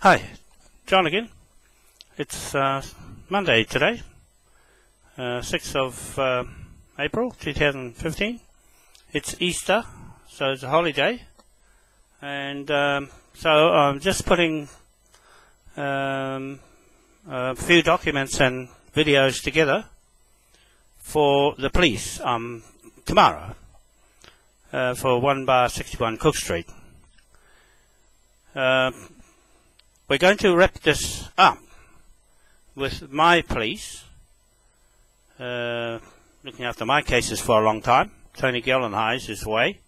Hi, John again. It's Monday today, 6th of April 2015. It's Easter, so it's a holiday, and so I'm just putting a few documents and videos together for the police tomorrow for 1 bar 61 Cook Street. We're going to wrap this up with my police, looking after my cases for a long time. Tony Gellenhuis is away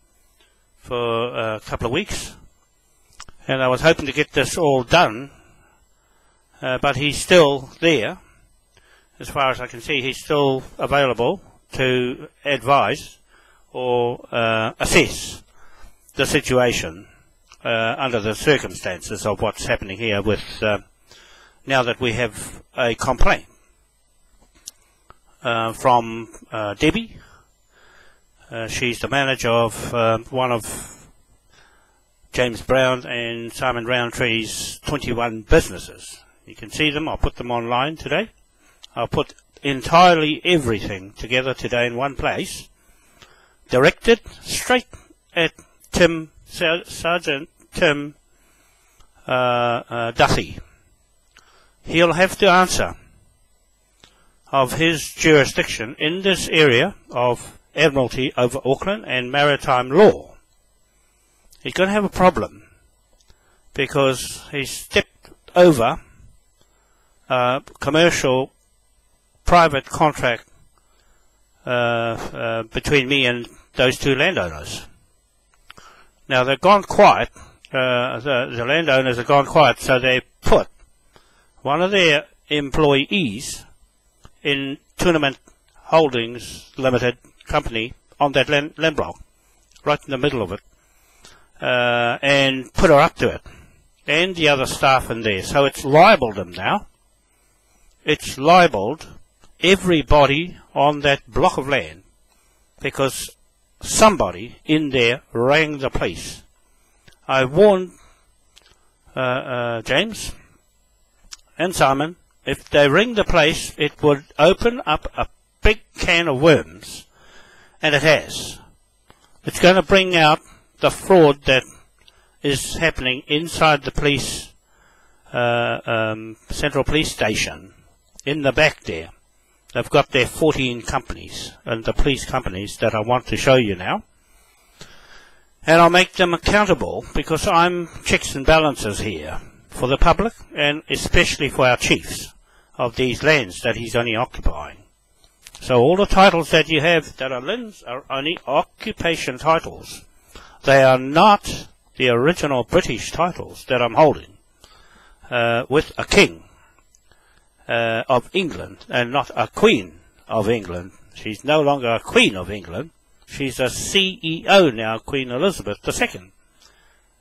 for a couple of weeks, and I was hoping to get this all done, but he's still there. As far as I can see, he's still available to advise or assess the situation under the circumstances of what's happening here with now that we have a complaint from Debbie. She's the manager of one of James Brown and Simon Roundtree's 21 businesses. You can see them. I'll put them online today. I'll put entirely everything together today in one place, directed straight at Sergeant Tim Duffy. He'll have to answer of his jurisdiction in this area of Admiralty over Auckland and maritime law. He's going to have a problem because he stepped over commercial private contract between me and those two landowners. Now they've gone quiet. The landowners have gone quiet, so they put one of their employees in Tournament Holdings Limited Company on that land block, right in the middle of it, and put her up to it, and the other staff in there. So it's libelled them now. It's libelled everybody on that block of land because somebody in there rang the police. I warned James and Simon, if they ring the place, it would open up a big can of worms, and it has. It's going to bring out the fraud that is happening inside the police Central Police Station in the back there. They've got their 14 companies, and the police companies that I want to show you now. And I'll make them accountable because I'm checks and balances here for the public and especially for our chiefs of these lands that he's only occupying. So all the titles that you have that are lands are only occupation titles. They are not the original British titles that I'm holding with a king of England and not a queen of England. She's no longer a queen of England. She's a CEO now, Queen Elizabeth II,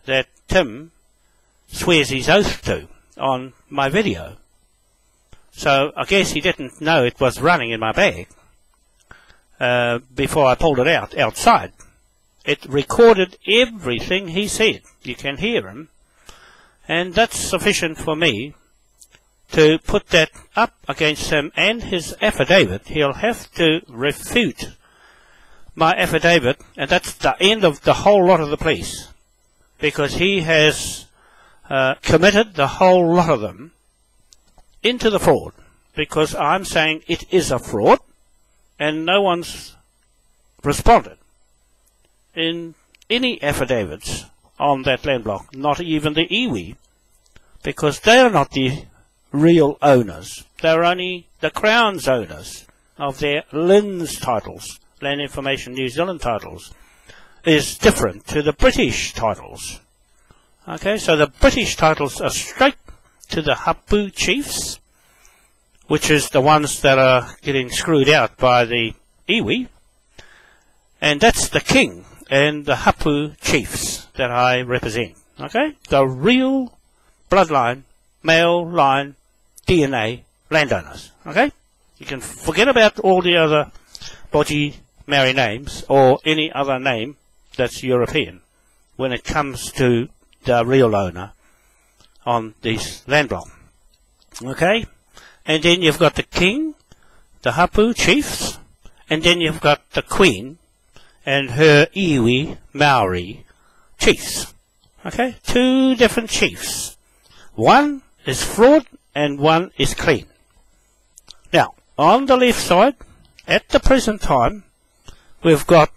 that Tim swears his oath to on my video. So I guess he didn't know it was running in my bag before I pulled it out outside. It recorded everything he said. You can hear him. And that's sufficient for me to put that up against him and his affidavit. He'll have to refute my affidavit, and that's the end of the whole lot of the police, because he has committed the whole lot of them into the fraud, because I'm saying it is a fraud, and no one's responded in any affidavits on that land block, not even the iwi, because they are not the real owners. They're only the Crown's owners of their LINZ titles. Land Information New Zealand titles is different to the British titles. Okay, so the British titles are straight to the Hapu chiefs, which is the ones that are getting screwed out by the iwi, and that's the king and the Hapu chiefs that I represent. Okay, the real bloodline, male line, DNA landowners. Okay, you can forget about all the other dodgy Maori names or any other name that's European when it comes to the real owner on this land block. Okay? And then you've got the king, the hapu chiefs, and then you've got the queen and her iwi Maori chiefs. Okay? Two different chiefs. One is fraud and one is clean. Now, on the left side, at the present time, we've got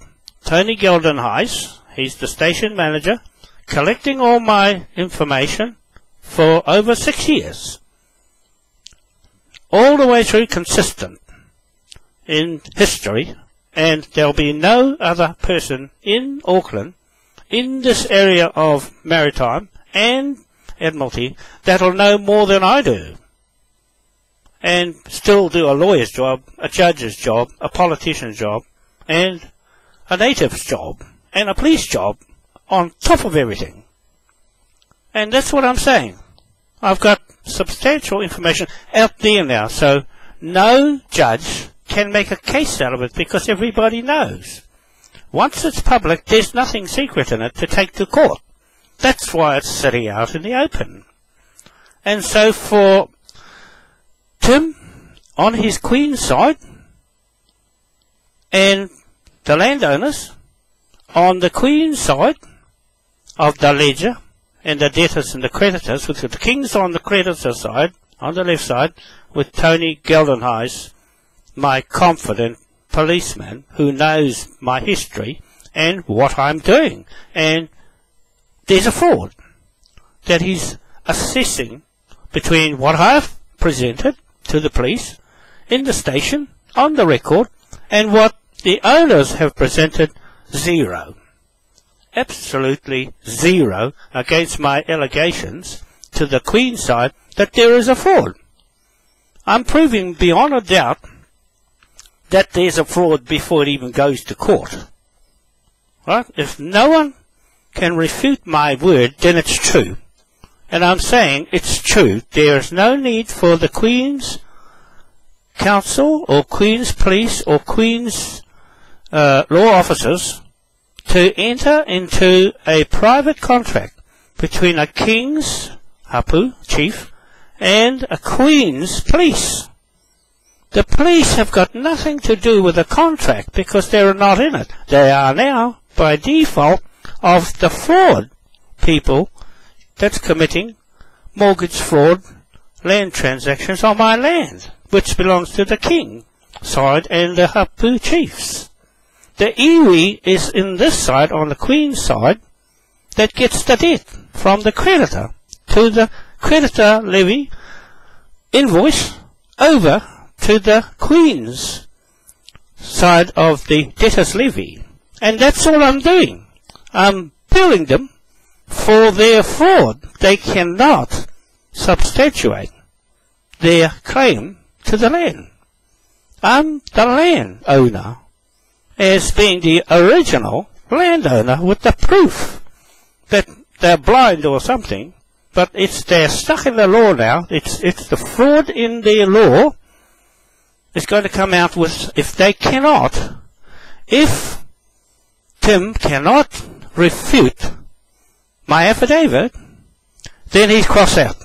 Tony Geldenhuis. He's the station manager, collecting all my information for over 6 years. All the way through consistent in history, and there'll be no other person in Auckland, in this area of maritime and Admiralty, that'll know more than I do, and still do a lawyer's job, a judge's job, a politician's job, and a native's job, and a police job on top of everything. And that's what I'm saying. I've got substantial information out there now, so no judge can make a case out of it because everybody knows. Once it's public, there's nothing secret in it to take to court. That's why it's sitting out in the open. And so for Tim, on his Queen's side, and the landowners, on the Queen's side of the ledger, and the debtors and the creditors, with the King's on the creditor side, on the left side, with Tony Geldenhuis, my confident policeman who knows my history and what I'm doing. And there's a fraud that he's assessing between what I've presented to the police in the station, on the record, and what the owners have presented. Zero. Absolutely zero against my allegations to the Queen's side that there is a fraud. I'm proving beyond a doubt that there's a fraud before it even goes to court. Right? If no one can refute my word, then it's true. And I'm saying it's true. There is no need for the Queen's Council or Queen's Police or Queen's law officers to enter into a private contract between a King's hapu chief and a Queen's police. The police have got nothing to do with the contract because they're not in it. They are now, by default, of the fraud people that's committing mortgage fraud land transactions on my land, which belongs to the King side and the hapu chiefs. The iwi is in this side, on the Queen's side, that gets the debt from the creditor to the creditor levy invoice over to the Queen's side of the debtor's levy. And that's all I'm doing. I'm billing them for their fraud. They cannot substantiate their claim to the land. I'm the land owner, as being the original landowner, with the proof that they're blind or something, but they're stuck in the law now. It's the fraud in their law is going to come out with, if Tim cannot refute my affidavit, then he's crossed out.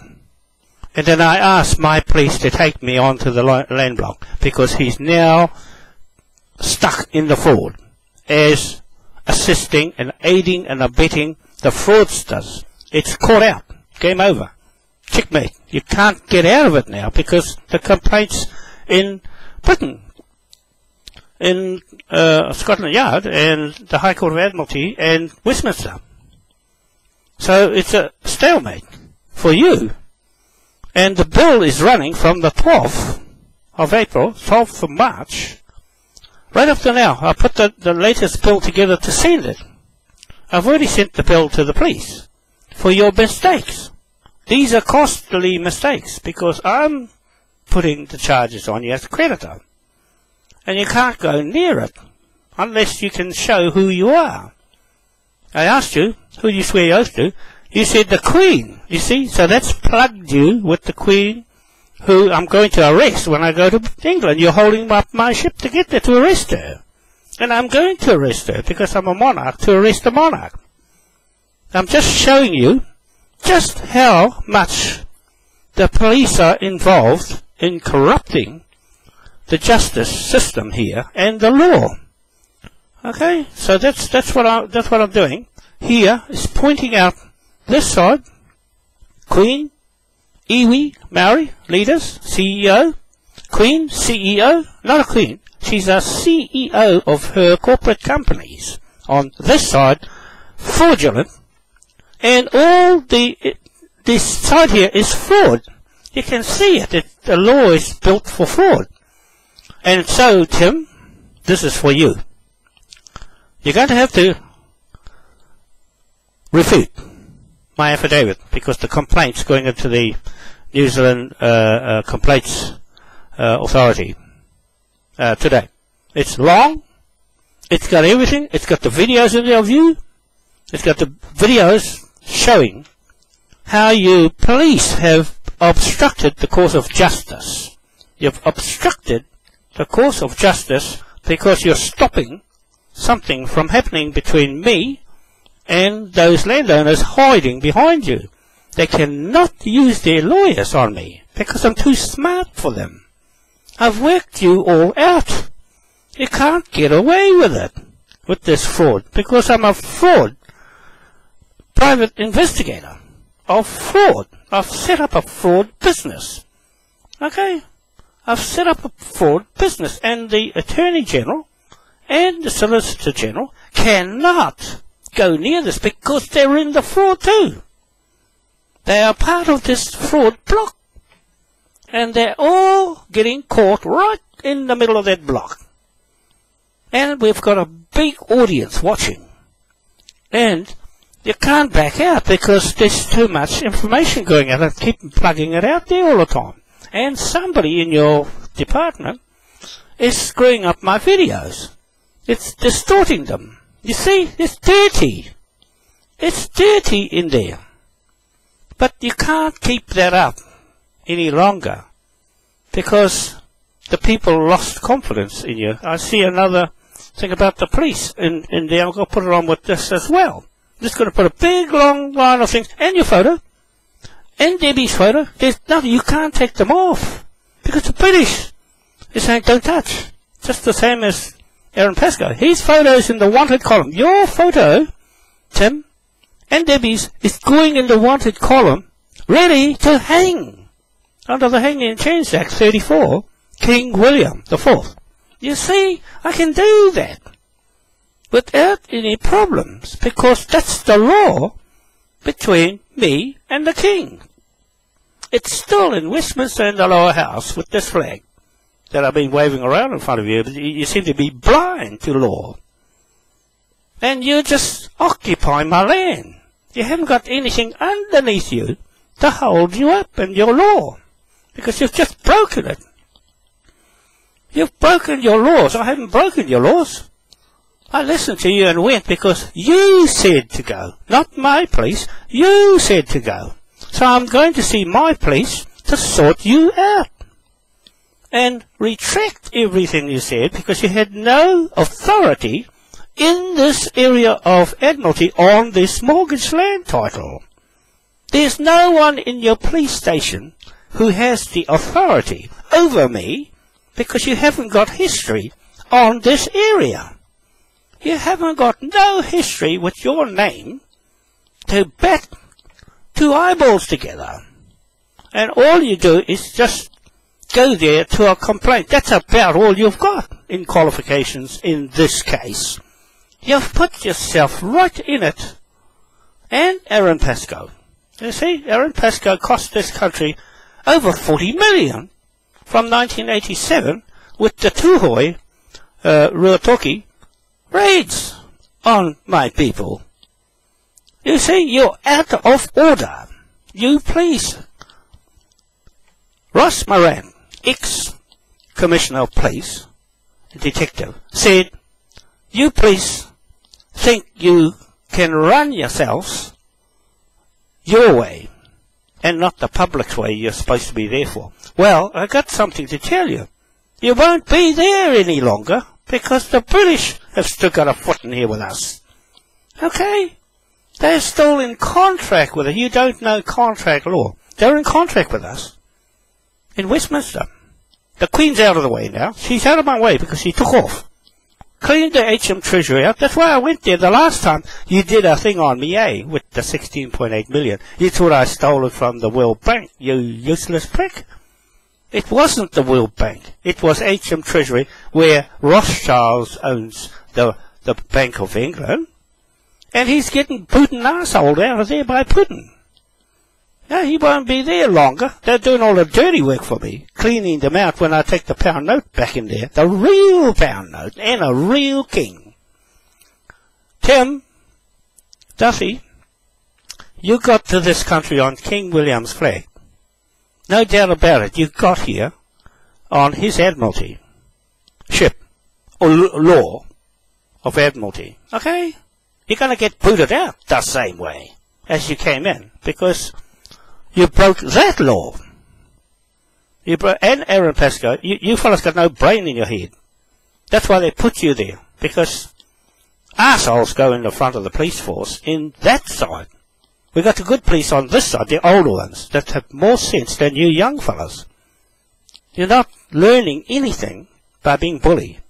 And then I ask my police to take me onto the land block, because he's now stuck in the fraud as assisting and aiding and abetting the fraudsters. It's caught out. Game over. Checkmate. You can't get out of it now because the complaint's in Britain, in Scotland Yard and the High Court of Admiralty and Westminster. So it's a stalemate for you. And the bill is running from the 12th of April, 12th of March, right up to now. I put the latest bill together to send it. I've already sent the bill to the police for your mistakes. These are costly mistakes because I'm putting the charges on you as a creditor. And you can't go near it unless you can show who you are. I asked you, who do you swear oath to? You said the Queen, you see? So that's plugged you with the Queen, who I'm going to arrest when I go to England. You're holding up my ship to get there to arrest her. And I'm going to arrest her because I'm a monarch, to arrest a monarch. I'm just showing you just how much the police are involved in corrupting the justice system here and the law. Okay, so that's what I'm doing here, is pointing out this side. Queen, iwi, Maori, leaders, CEO, Queen, CEO, not a queen, she's a CEO of her corporate companies. On this side, fraudulent, and all this side here is fraud. You can see it, the law is built for fraud. And so, Tim, this is for you. You're going to have to refute my affidavit, because the complaint's going into the New Zealand Complaints Authority today. It's long, it's got everything, it's got the videos in there of you, it's got the videos showing how you police have obstructed the course of justice. You've obstructed the course of justice because you're stopping something from happening between me and those landowners hiding behind you. They cannot use their lawyers on me because I'm too smart for them. I've worked you all out. You can't get away with it, with this fraud, because I'm a fraud private investigator of fraud. I've set up a fraud business. Okay? I've set up a fraud business, and the Attorney General and the Solicitor General cannot go near this because they're in the fraud too. They are part of this fraud block, and they're all getting caught right in the middle of that block. And we've got a big audience watching, and you can't back out because there's too much information going out. I keep plugging it out there all the time, and somebody in your department is screwing up my videos. It's distorting them. You see, it's dirty. It's dirty in there. But you can't keep that up any longer because the people lost confidence in you. I see another thing about the police in there. I'm going to put it on with this as well. I'm just going to put a big long line of things, and your photo, and Debbie's photo. There's nothing. You can't take them off because the British is saying don't touch. Just the same as Aaron Pascoe. His photo's in the wanted column. Your photo, Tim, and Debbie's is going in the wanted column, ready to hang under the Hanging and Chains Act 34, King William IV. You see, I can do that without any problems because that's the law between me and the King. It's still in Westminster in the lower house with this flag that I've been waving around in front of you, but you seem to be blind to law. And you just occupy my land. You haven't got anything underneath you to hold you up in your law, because you've just broken it. You've broken your laws. I haven't broken your laws. I listened to you and went because you said to go, not my police. You said to go. So I'm going to see my police to sort you out and retract everything you said, because you had no authority in this area of Admiralty on this mortgage land title. There's no one in your police station who has the authority over me because you haven't got history on this area. You haven't got no history with your name to bat two eyeballs together. And all you do is just go there to a complaint. That's about all you've got in qualifications in this case. You've put yourself right in it. And Aaron Pascoe. You see, Aaron Pascoe cost this country over 40 million from 1987 with the Tuhoi Ruatoki raids on my people. You see, you're out of order. You please. Ross Moran, ex-commissioner of police, detective, said, you police think you can run yourselves your way and not the public's way you're supposed to be there for. Well, I got something to tell you. You won't be there any longer because the British have still got a foot in here with us. Okay? They're still in contract with it. You don't know contract law. They're in contract with us in Westminster. The Queen's out of the way now. She's out of my way because she took off. Cleaned the HM Treasury out. That's why I went there the last time you did a thing on me, with the 16.8 million. You thought I stole it from the World Bank, you useless prick. It wasn't the World Bank. It was HM Treasury, where Rothschild owns the Bank of England. And he's getting Putin arsehole out of there by Putin. No, he won't be there longer. They're doing all the dirty work for me, cleaning them out when I take the pound note back in there. The real pound note and a real king. Tim, Duffy, you got to this country on King William's flag. No doubt about it. You got here on his Admiralty ship, or law of Admiralty. Okay? You're going to get booted out the same way as you came in, because you broke that law. And Aaron Pascoe, you fellas got no brain in your head. That's why they put you there, because arseholes go in the front of the police force in that side. We got the good police on this side, the older ones, that have more sense than you young fellas. You're not learning anything by being bullied.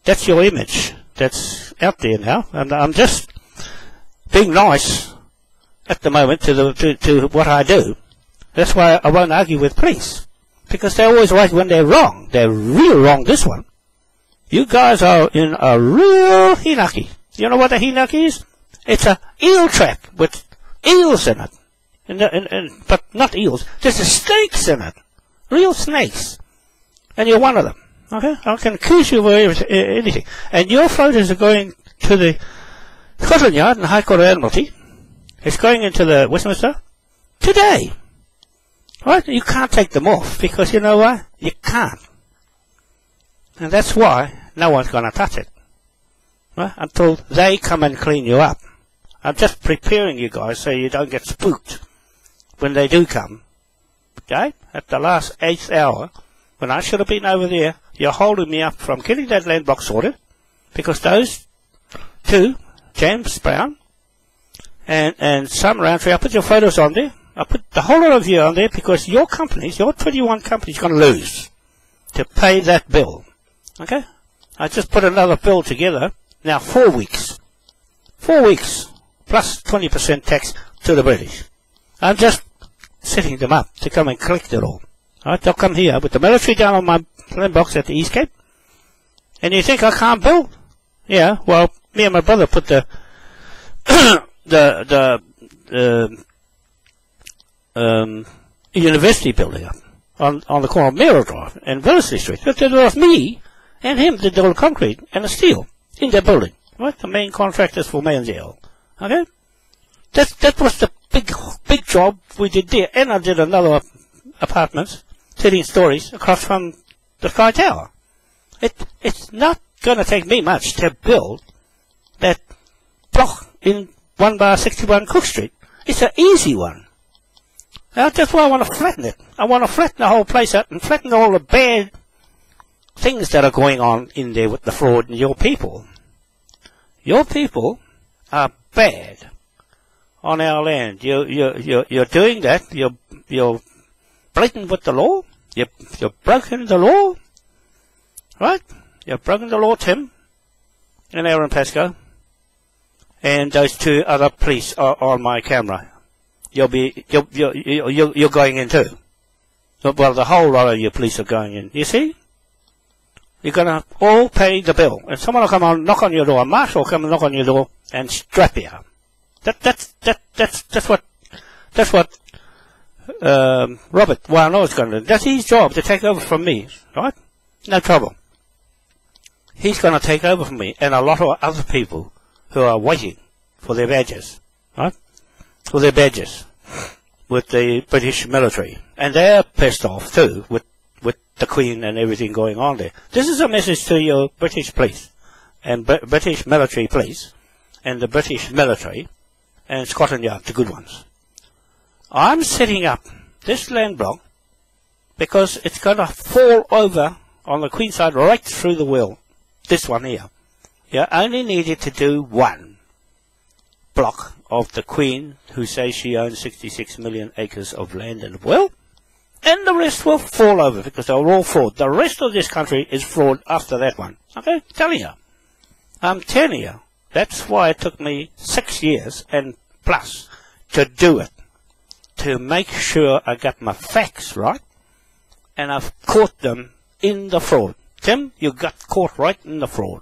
That's your image that's out there now, and I'm just being nice at the moment to what I do. That's why I won't argue with police, because they're always right when they're wrong. They're real wrong this one. You guys are in a real hinaki. You know what a hinaki is? It's a eel trap with eels in it. But not eels, there's snakes in it. Real snakes. And you're one of them. Okay? I can accuse you of anything. And your photos are going to the Scotland Yard and High Court of Admiralty. It's going into the Westminster today. Right? You can't take them off, because you know why? You can't. And that's why no one's going to touch it. Right? Until they come and clean you up. I'm just preparing you guys so you don't get spooked when they do come. Okay? At the last 8th hour, when I should have been over there, you're holding me up from getting that land block sorted, because those two, James Brown and Sam Roundtree, I put your photos on there. I put the whole lot of you on there, because your companies, your 21 companies, going to lose to pay that bill. Okay? I just put another bill together. Now 4 weeks. 4 weeks. Plus 20% tax to the British. I'm just setting them up to come and collect it all. Alright, they'll come here with the military down on my land box at the East Cape. And you think I can't build? Yeah, well, me and my brother put the university building up on the corner of Merrill Drive and Wellesley Street. But there was me and him did all the concrete and the steel in that building. Right? The main contractors for Mansell. Okay? That was the big job we did there. And I did another apartments, 13 stories, across from the Sky Tower. It's not going to take me much to build that block in 1 bar 61 Cook Street. It's an easy one. That's why I want to flatten it. I want to flatten the whole place out and flatten all the bad things that are going on in there with the fraud and your people. Your people are bad on our land. You're doing that. You're blatant with the law. You're broken the law. Right? You've broken the law, Tim and Aaron Pascoe. And those two other police are on my camera. You're going in too. Well, the whole lot of your police are going in. You see? You're gonna all pay the bill. And someone will come on, knock on your door. A marshal will come and knock on your door and strap you. That's what Robert Wanoa is going to do. That's his job, to take over from me. Right? No trouble. He's going to take over from me and a lot of other people who are waiting for their badges. Right? For their badges with the British military. And they're pissed off too with the Queen and everything going on there. This is a message to your British police and British military police and the British military and Scotland Yard, the good ones. I'm setting up this land block because it's going to fall over on the Queen side right through the wheel. This one here. You only needed to do one block of the Queen, who says she owns 66 million acres of land and well, and the rest will fall over because they're all fraud. The rest of this country is fraud after that one. Okay, I'm telling you. That's why it took me 6 years and plus to do it, to make sure I got my facts right, and I've caught them in the fraud. Tim, you got caught right in the fraud.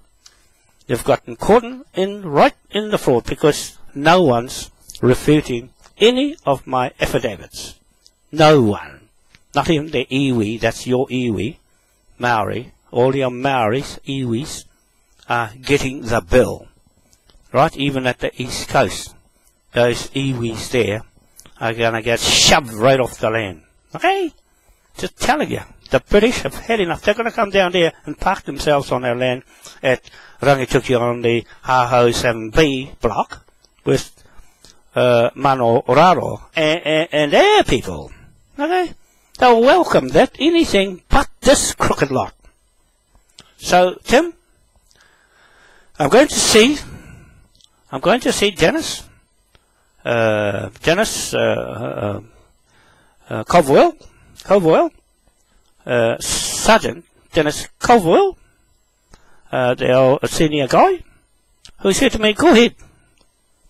You've gotten caught right in the fraud because no one's refuting any of my affidavits. No one. Not even the iwi, that's your iwi, Maori, all your Maoris, iwis, are getting the bill. Right, even at the East Coast, those iwis there are going to get shoved right off the land. Okay? Just telling you, the British have had enough. They're going to come down there and park themselves on our land at Rangituki on the Haho 7B block with Mano Oraro and their people. Okay? They'll welcome that, anything but this crooked lot. So, Tim, I'm going to see Dennis Colverwell, Sergeant Dennis Colverwell, the senior guy, who said to me, go ahead,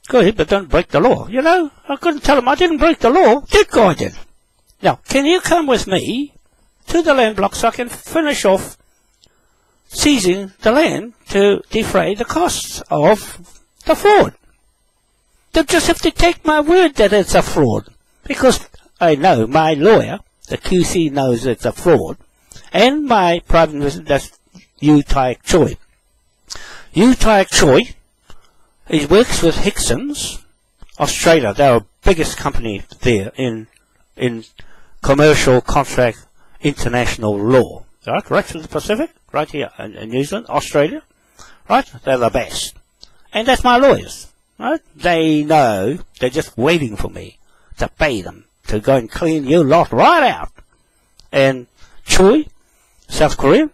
but don't break the law. You know, I couldn't tell him I didn't break the law. That guy did. Now, can you come with me to the land block so I can finish off seizing the land to defray the costs of the fraud? They'll just have to take my word that it's a fraud, because I know my lawyer, the QC, knows it's a fraud, and my private investigator, that's Yu Tai Choi. Yu Tai Choi, he works with Hickson's, Australia. They're the biggest company there in commercial contract international law. Right through the Pacific, right here in New Zealand, Australia. Right? They're the best. And that's my lawyers. Right? They know they're just waiting for me to pay them to go and clean you lot right out. And Choi, South Korean,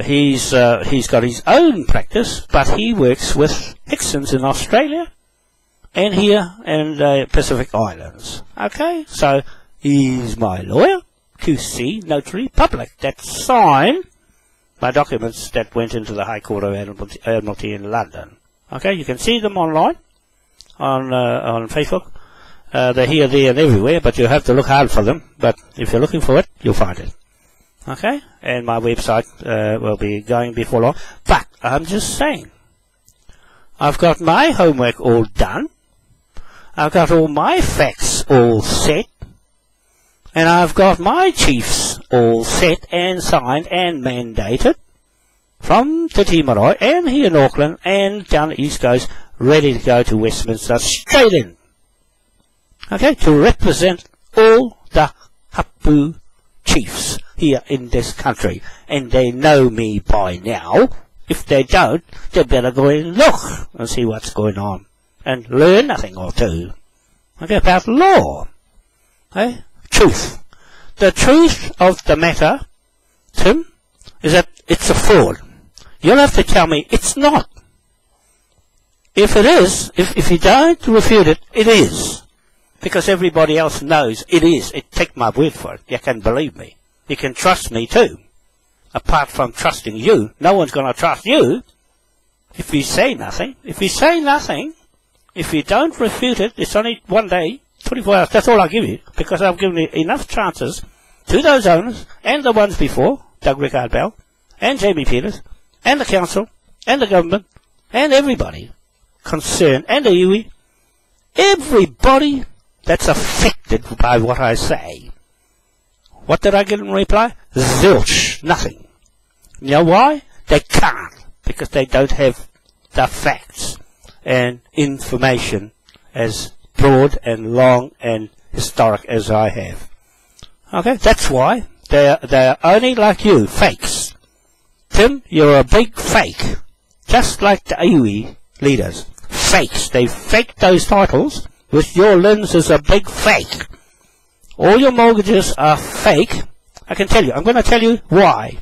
he's got his own practice, but he works with Hickson's in Australia and here in the Pacific Islands. Okay? So he's my lawyer, QC, notary public, that signed my documents that went into the High Court of Admiralty in London. Okay, you can see them online on Facebook. They're here, there, and everywhere, but you have to look hard for them. But if you're looking for it, you'll find it. Okay, and my website will be going before long. But I'm just saying, I've got my homework all done. I've got all my facts all set. And I've got my chiefs all set and signed and mandated from Te Timarai and here in Auckland and down the East Coast, ready to go to Westminster straight in. Okay, to represent all the Hapu chiefs here in this country. And they know me by now. If they don't, they better go and look and see what's going on. And learn a thing or two. Okay, about law. Okay? Truth. The truth of the matter, Tim, is that it's a fraud. You'll have to tell me it's not. If it is, if you don't refute it, it is. Because everybody else knows it is. Take my word for it. You can believe me. You can trust me too. Apart from trusting you, no one's going to trust you if you say nothing. If you say nothing, if you don't refute it, it's only one day, 24 hours. That's all I'll give you. Because I've given you enough chances to those owners and the ones before, Doug Rickard Bell and Jamie Peters, and the council, and the government, and everybody concerned, and the iwi, everybody that's affected by what I say. What did I get in reply? Zilch. Nothing. You know why? They can't. Because they don't have the facts and information as broad and long and historic as I have. Okay? That's why they're only like you, fakes. Tim, you're a big fake. Just like the iwi leaders. Fakes. They faked those titles with your lens as a big fake. All your mortgages are fake. I can tell you. I'm going to tell you why.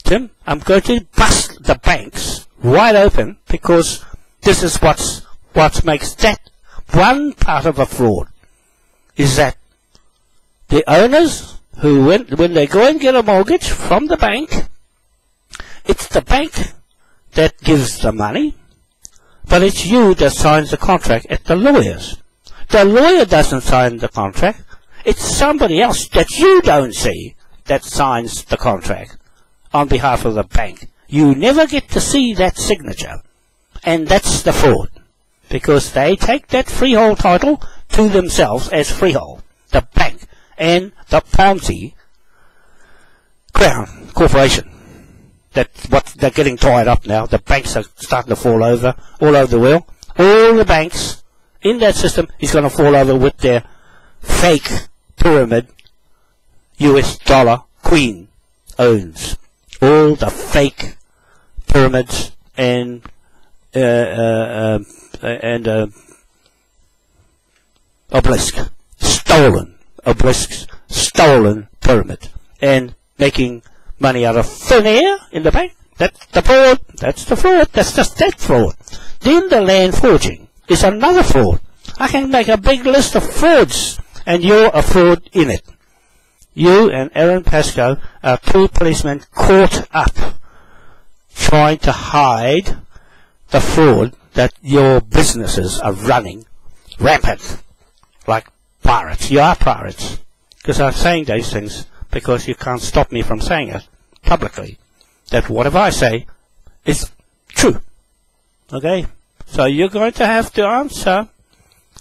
Tim, I'm going to bust the banks wide open because this is what's what makes that one part of a fraud is that the owners who when they go and get a mortgage from the bank, it's the bank that gives the money, but it's you that signs the contract at the lawyers. The lawyer doesn't sign the contract. It's somebody else that you don't see that signs the contract on behalf of the bank. You never get to see that signature. And that's the fraud. Because they take that freehold title to themselves as freehold. The bank and the Ponzi Crown Corporation. That's what they're getting tied up now. The banks are starting to fall over all over the world. All the banks in that system is going to fall over with their fake pyramid US dollar queen owns. All the fake pyramids and obelisk, stolen obelisks, stolen pyramid, and making money out of thin air in the bank. That's the fraud. That's the fraud. That's just that fraud. Then the land forging is another fraud. I can make a big list of frauds, and you're a fraud in it. You and Aaron Pascoe are two policemen caught up trying to hide the fraud that your businesses are running rampant like pirates. You are pirates. Because I'm saying these things because you can't stop me from saying it publicly. That whatever I say is true. Okay? So you're going to have to answer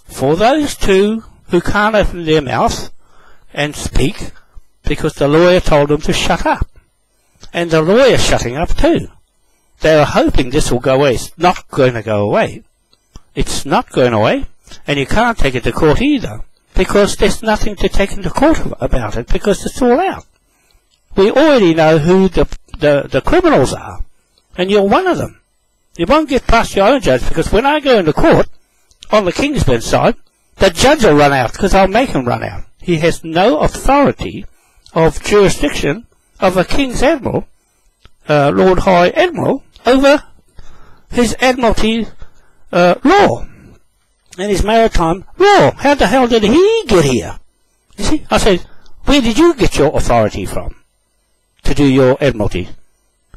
for those two who can't open their mouth and speak because the lawyer told them to shut up. And the lawyer's shutting up too. They're hoping this will go away. It's not going to go away. It's not going away. And you can't take it to court either. Because there's nothing to take into court about it. Because it's all out. We already know who the criminals are. And you're one of them. You won't get past your own judge. Because when I go into court, on the King's Bench side, the judge will run out. Because I'll make him run out. He has no authority of jurisdiction of a King's Admiral, Lord High Admiral, over his Admiralty law and his maritime law. How the hell did he get here? You see, I said, where did you get your authority from to do your Admiralty?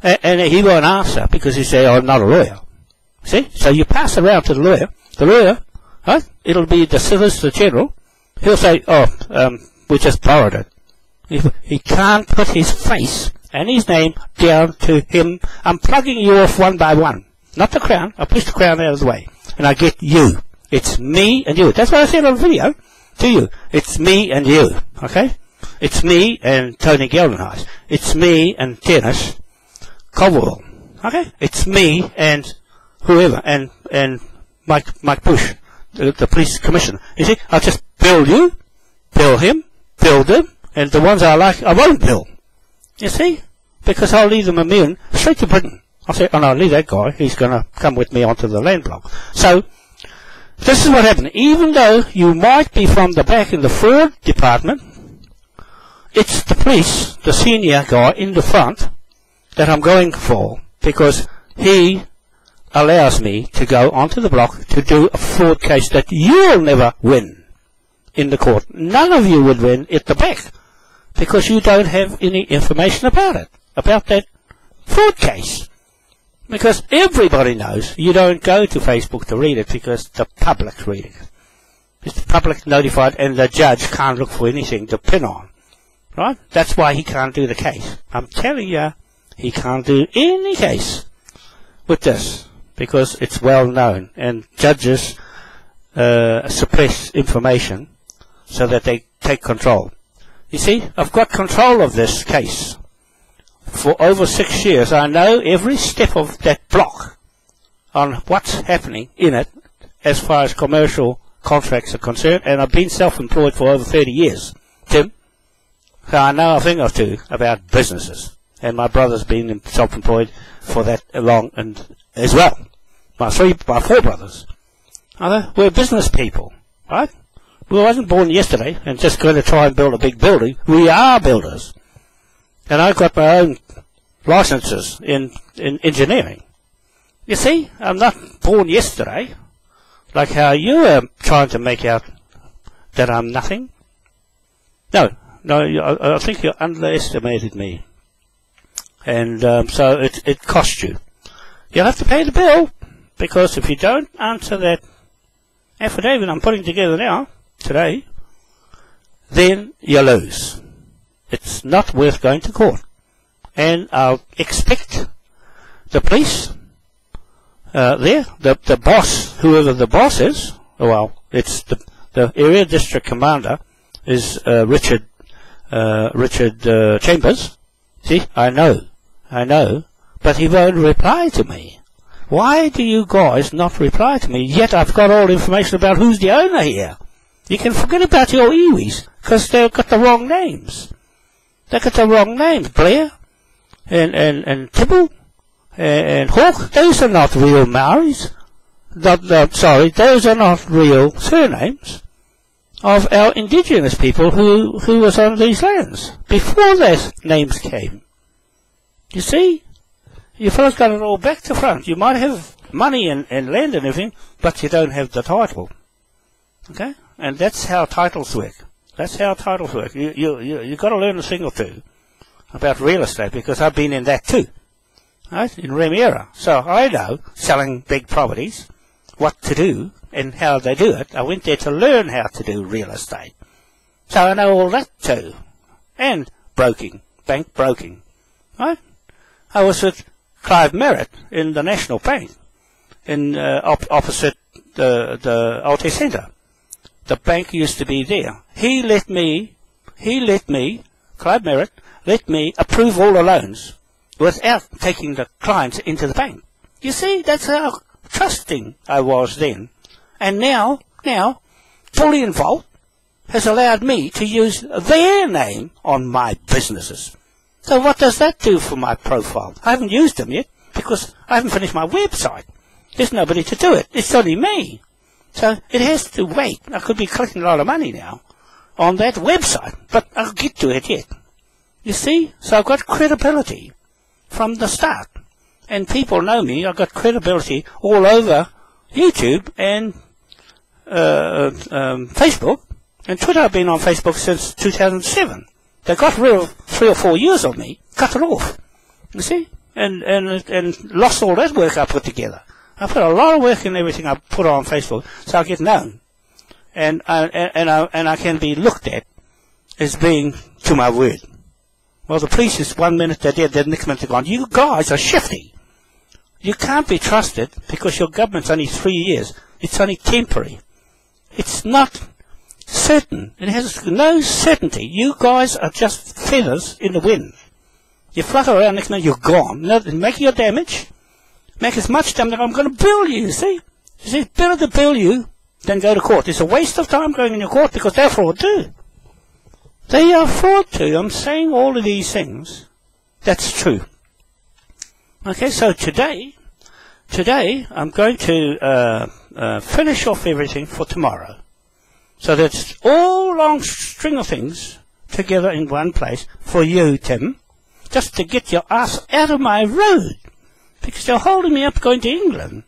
And he won't answer because he said, I'm not a lawyer. See? So you pass it around to the lawyer. The lawyer, right? It'll be the Solicitor General. He'll say, we just borrowed it. He can't put his face and his name down to him. I'm plugging you off one by one. Not the Crown. I push the Crown out of the way. And I get you. It's me and you. That's what I said on video to you. It's me and you. Okay? It's me and Tony Geldenhuis. It's me and Dennis Colverwell. Okay? It's me and whoever. And Mike Bush, the police commissioner. You see? I'll just bill you, bill him, bill them, and the ones I like, I won't bill. You see? Because I'll leave them immune straight to Britain. I'll say, oh no, leave that guy. He's going to come with me onto the land block. So, this is what happened. Even though you might be from the back in the fraud department, it's the police, the senior guy in the front, that I'm going for. Because he allows me to go onto the block to do a fraud case that you'll never win in the court. None of you would win at the back. Because you don't have any information about it. About that fraud case. Because everybody knows you don't go to Facebook to read it because the public's reading it. It's the public notified and the judge can't look for anything to pin on. Right? That's why he can't do the case. I'm telling you, he can't do any case with this. Because it's well known. And judges suppress information so that they take control. You see, I've got control of this case. For over 6 years, I know every step of that block on what's happening in it as far as commercial contracts are concerned, and I've been self-employed for over 30 years, Tim. So I know a thing or two about businesses, and my brother's been self-employed for that long and as well. My four brothers. We're business people, right? We wasn't born yesterday and just going to try and build a big building. We are builders. And I've got my own licenses in engineering. You see, I'm not born yesterday. Like how you are trying to make out that I'm nothing. No, I think you underestimated me. And so it cost you. You'll have to pay the bill, because if you don't answer that affidavit I'm putting together now, today, then you lose. It's not worth going to court. And I'll expect the police there, the boss, whoever the boss is, well, it's the area district commander is Richard Chambers. See, I know, but he won't reply to me. Why do you guys not reply to me? Yet I've got all the information about who's the owner here. You can forget about your iwis, because they've got the wrong names. They've got the wrong names. Blair and Tibble and Hawk, those are not real Maoris. Sorry, those are not real surnames of our indigenous people who was on these lands before their names came. You see? You fellas got it all back to front. You might have money and land and everything, but you don't have the title. Okay? And that's how titles work. That's how titles work. You got to learn a thing or two about real estate, because I've been in that too. Right? In Remuera. So I know, selling big properties, what to do and how they do it. I went there to learn how to do real estate. So I know all that too. And broking. Bank broking. Right? I was with Clive Merritt in the National Bank, in opposite the Alte Centre. The bank used to be there. He let me, Clive Merritt, let me approve all the loans without taking the clients into the bank. You see, that's how trusting I was then. And now, fully involved, has allowed me to use their name on my businesses. So what does that do for my profile? I haven't used them yet, because I haven't finished my website. There's nobody to do it. It's only me. So it has to wait. I could be collecting a lot of money now on that website, but I'll get to it yet. You see? So I've got credibility from the start. And people know me. I've got credibility all over YouTube and Facebook. And Twitter, I've been on Facebook since 2007. They got rid of 3 or 4 years of me, cut it off, you see, and lost all that work I put together. I put a lot of work in everything I put on Facebook, so I get known, and I can be looked at as being to my word. Well, the police is 1 minute they're dead, the next minute they're gone. You guys are shifty. You can't be trusted because your government's only 3 years. It's only temporary. It's not certain. It has no certainty. You guys are just feathers in the wind. You flutter around, next minute you're gone. No, make your damage. Make as much damage. I'm going to bill you, see? You see, it's better to bill you than go to court. It's a waste of time going in your court because they're fraud too. They are fraud too. I'm saying all of these things. That's true. Okay, so today I'm going to finish off everything for tomorrow. So that's all long string of things together in one place for you, Tim, just to get your ass out of my road, because they're holding me up going to England.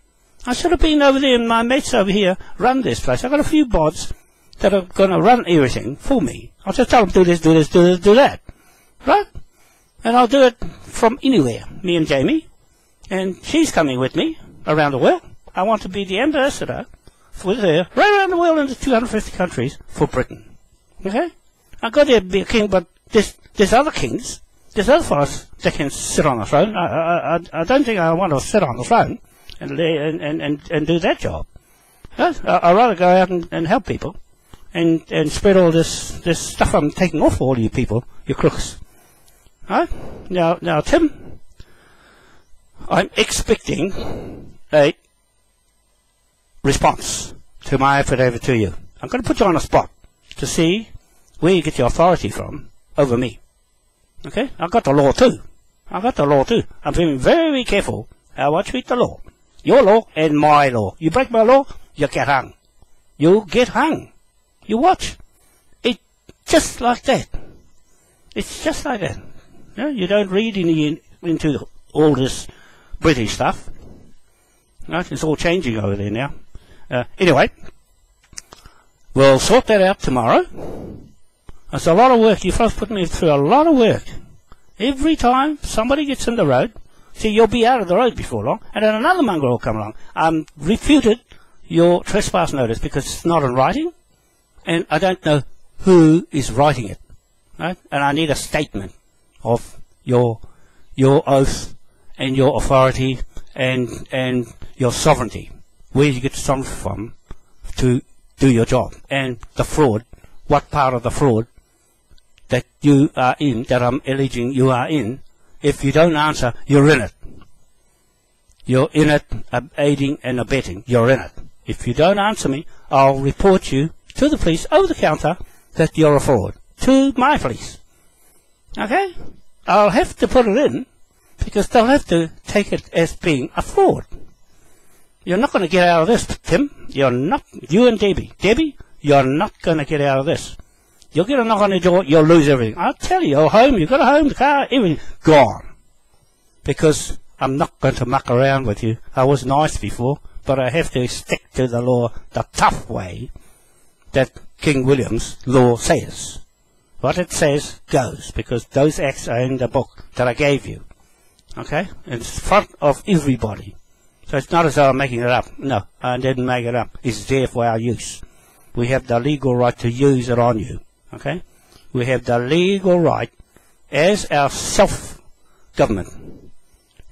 I should have been over there, and my mates over here run this place. I've got a few bods that are going to run everything for me. I'll just tell them, do this, do this, do this, do that. Right? And I'll do it from anywhere, me and Jamie. And she's coming with me around the world. I want to be the ambassador with her right around the world in the 250 countries for Britain. Okay? I got there to be a king, but there's other kings, there's other fellas that can sit on the throne. I don't think I want to sit on the throne and do that job. I'd rather go out and help people and spread all this stuff I'm taking off all you people, you crooks. Right? Now, Tim, I'm expecting a response to my affidavit to you. I'm going to put you on a spot to see where you get your authority from over me. Okay? I've got the law too. I'm being very careful how I treat the law. Your law and my law. You break my law, you get hung. You get hung. You watch. It's just like that. It's just like that. You don't read into all this British stuff. Right? It's all changing over there now. Anyway, we'll sort that out tomorrow. It's a lot of work. You folks put me through a lot of work. Every time somebody gets in the road, see, you'll be out of the road before long, and then another mongrel will come along. Refuted your trespass notice because it's not in writing, and I don't know who is writing it. Right? And I need a statement of your oath and your authority and your sovereignty. Where you get the sovereignty from to do your job. And the fraud, what part of the fraud that you are in, that I'm alleging you are in, if you don't answer, you're in it. You're in it, aiding and abetting. You're in it. If you don't answer me, I'll report you to the police over the counter that you're a fraud. To my police. Okay? I'll have to put it in because they'll have to take it as being a fraud. You're not going to get out of this, Tim. You're not. You and Debbie. Debbie, you're not going to get out of this. You'll get a knock on the door, you'll lose everything. I'll tell you, you're home, you've got a home, the car, everything. Gone. Because I'm not going to muck around with you. I was nice before, but I have to stick to the law the tough way that King William's law says. What it says goes, because those acts are in the book that I gave you. Okay? It's in front of everybody. So it's not as though I'm making it up. No, I didn't make it up. It's there for our use. We have the legal right to use it on you. Okay? We have the legal right as our self-government.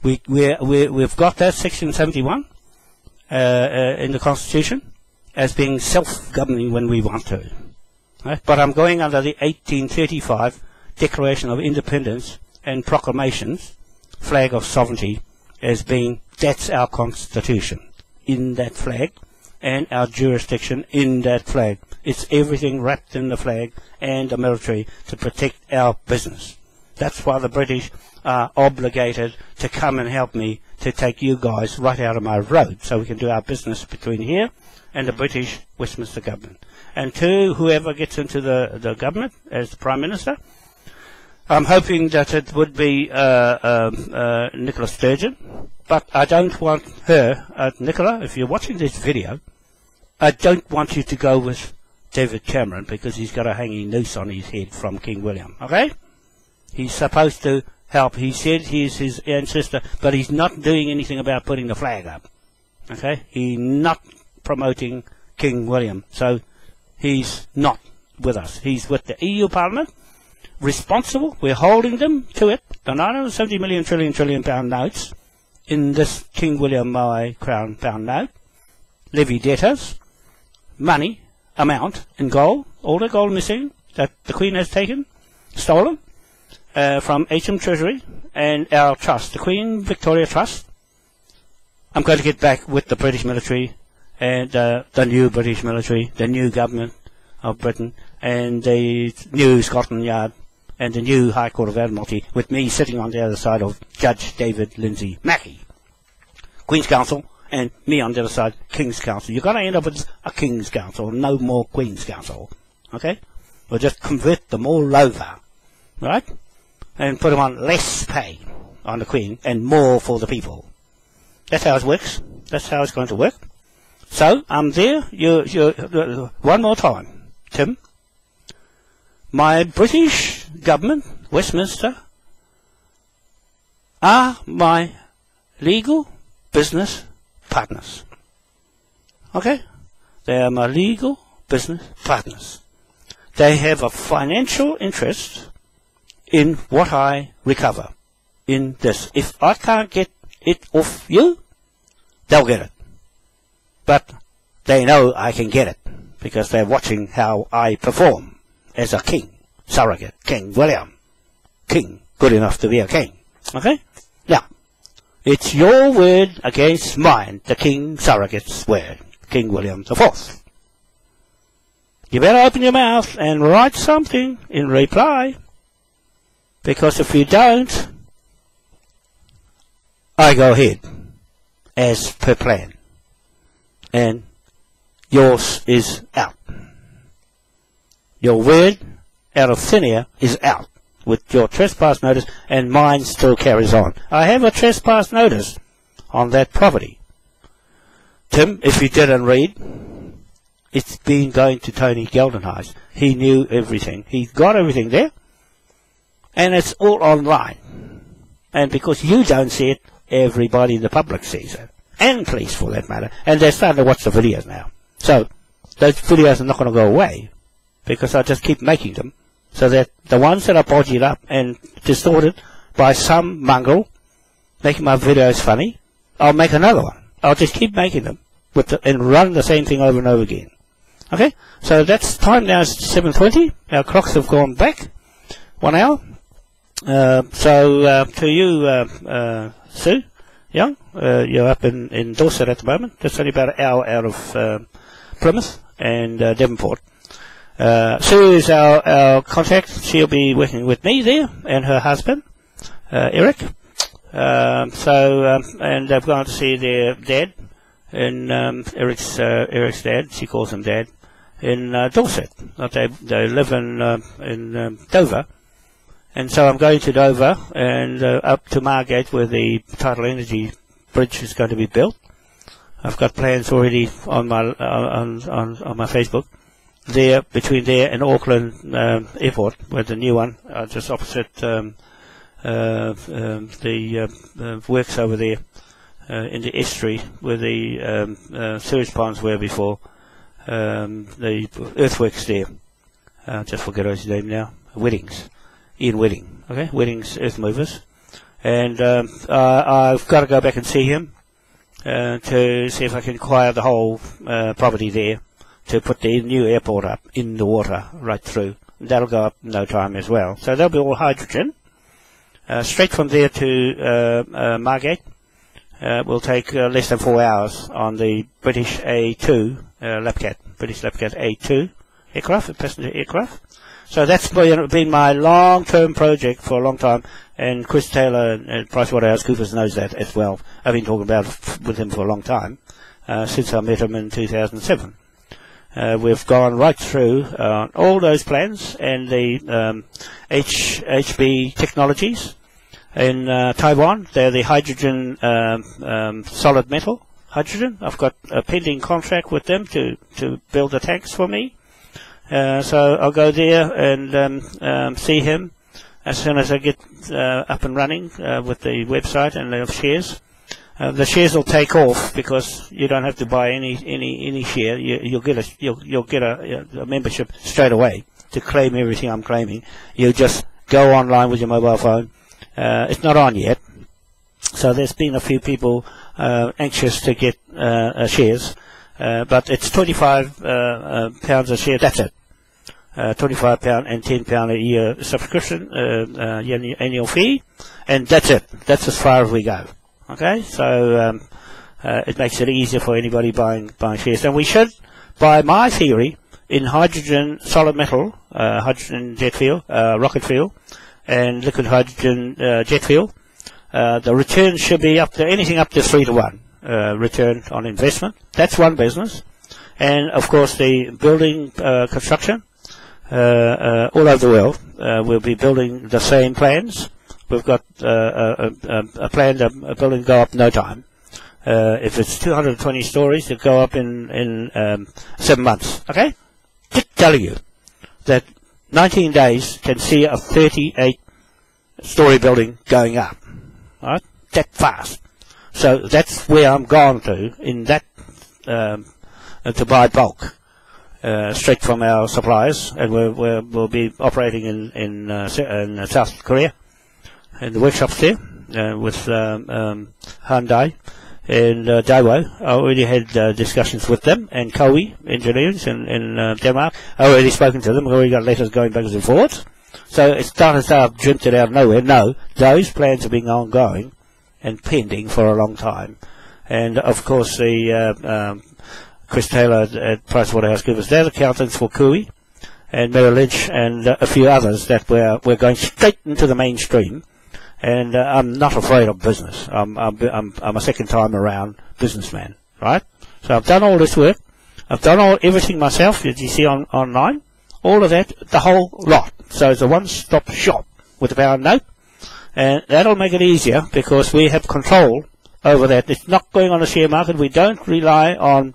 We've got that Section 71 in the Constitution as being self-governing when we want to. Right? But I'm going under the 1835 Declaration of Independence and Proclamations, flag of sovereignty, as being, that's our Constitution in that flag, and our jurisdiction in that flag. It's everything wrapped in the flag and the military to protect our business. That's why the British are obligated to come and help me to take you guys right out of my road so we can do our business between here and the British Westminster government. And to whoever gets into the government as the Prime Minister, I'm hoping that it would be Nicola Sturgeon, but I don't want her, Nicola, if you're watching this video, I don't want you to go with David Cameron because he's got a hanging noose on his head from King William, okay? He's supposed to help. He said he's his ancestor, but he's not doing anything about putting the flag up, okay? He's not promoting King William, so he's not with us. He's with the EU Parliament, responsible. We're holding them to it, the 970 million trillion pound notes in this King William Maui Crown pound note, levy debtors, money, amount in gold, all the gold missing that the Queen has taken, stolen from HM Treasury and our trust, the Queen Victoria Trust. I'm going to get back with the British military and the new British military, the new government of Britain, and the new Scotland Yard, and the new High Court of Admiralty, with me sitting on the other side of Judge David Lindsay Mackey, Queen's Counsel, and me on the other side, King's Counsel. You're going to end up with a King's Counsel, no more Queen's Counsel, okay? We'll just convert them all over, right? And put them on less pay on the Queen and more for the people. That's how it works. That's how it's going to work. So, I'm there. One more time, Tim. My British government, Westminster, are my legal business partners. Okay? They are my legal business partners. They have a financial interest in what I recover in this. If I can't get it off you, they'll get it. But they know I can get it because they're watching how I perform as a king, surrogate, King William. King, good enough to be a king. Okay? Now, it's your word against mine, the king surrogate's word, King William IV. You better open your mouth and write something in reply, because if you don't, I go ahead as per plan, and yours is out. Your word out of thin air is out with your trespass notice, and mine still carries on. I have a trespass notice on that property Tim, if you didn't read, it's been going to Tony Geldenhuis. He knew everything. He got everything there, and it's all online. And because you don't see it, everybody in the public sees it, and police for that matter. And they're starting to watch the videos now. So those videos are not going to go away, because I just keep making them, so that the ones that are bodged up and distorted by some mongrel making my videos funny, I'll make another one. I'll just keep making them and run the same thing over and over again. Okay, so that's time now is 7:20. Our clocks have gone back 1 hour. So to you, Sue Young, you're up in Dorset at the moment. That's only about an hour out of Plymouth and Devonport. Sue is our contact. She'll be working with me there, and her husband, Eric. And they've gone to see their dad, and Eric's dad. She calls him Dad, in Dorset. They live in Dover, and so I'm going to Dover and up to Margate, where the Tidal Energy Bridge is going to be built. I've got plans already on my on my Facebook. There, between there and Auckland Airport, where the new one, just opposite the works over there in the estuary, where the sewage ponds were before. The earthworks there. Just forget his name now. Ian Wedding. Okay, Wedding's Earth Movers, and I've got to go back and see him to see if I can acquire the whole property there, to put the new airport up in the water right through. That'll go up in no time as well. So that'll be all hydrogen. Straight from there to Margate will take less than 4 hours on the British A2 British Lapcat A2 aircraft, passenger aircraft. So that's been my long-term project for a long time, and Chris Taylor and PricewaterhouseCoopers knows that as well. I've been talking about it with him for a long time, since I met him in 2007. We've gone right through all those plans, and the HB technologies in Taiwan. They're the hydrogen solid metal hydrogen. I've got a pending contract with them to build the tanks for me. So I'll go there and see him as soon as I get up and running with the website and the shares. The shares will take off, because you don't have to buy any share. You'll get a membership straight away to claim everything I'm claiming. You just go online with your mobile phone. It's not on yet, so there's been a few people anxious to get shares, but it's £25 a share. That's it. £25 and £10 a year subscription, annual fee, and that's it. That's as far as we go. Okay, so it makes it easier for anybody buying shares. And we should, by my theory, in hydrogen solid metal, hydrogen jet fuel, rocket fuel, and liquid hydrogen jet fuel, the return should be anything up to 3 to 1 return on investment. That's one business. And of course, the building construction all over the world, we'll be building the same plans. We've got a plan to a building go up in no time. If it's 220 stories, it'll go up in 7 months. Okay? Just telling you that 19 days can see a 38-story building going up. All right? That fast. So that's where I'm going to, in that, to buy bulk, straight from our suppliers, and we'll be operating in South Korea, in the workshops there, with Hyundai and Daewoo. I already had discussions with them, and Koei engineers in Denmark. I already spoken to them. I've already got letters going backwards and forwards. So it's not as though I've dreamt it out of nowhere. No, those plans have been ongoing and pending for a long time. And of course, the Chris Taylor at PricewaterhouseCoopers, they're accountants for Koei and Merrill Lynch and a few others that we're going straight into the mainstream. And I'm not afraid of business. I'm a second time around businessman, right? So I've done all this work. I've done everything myself, as you see online. All of that, the whole lot. So it's a one-stop shop with a pound note. And that'll make it easier, because we have control over that. It's not going on the share market. We don't rely on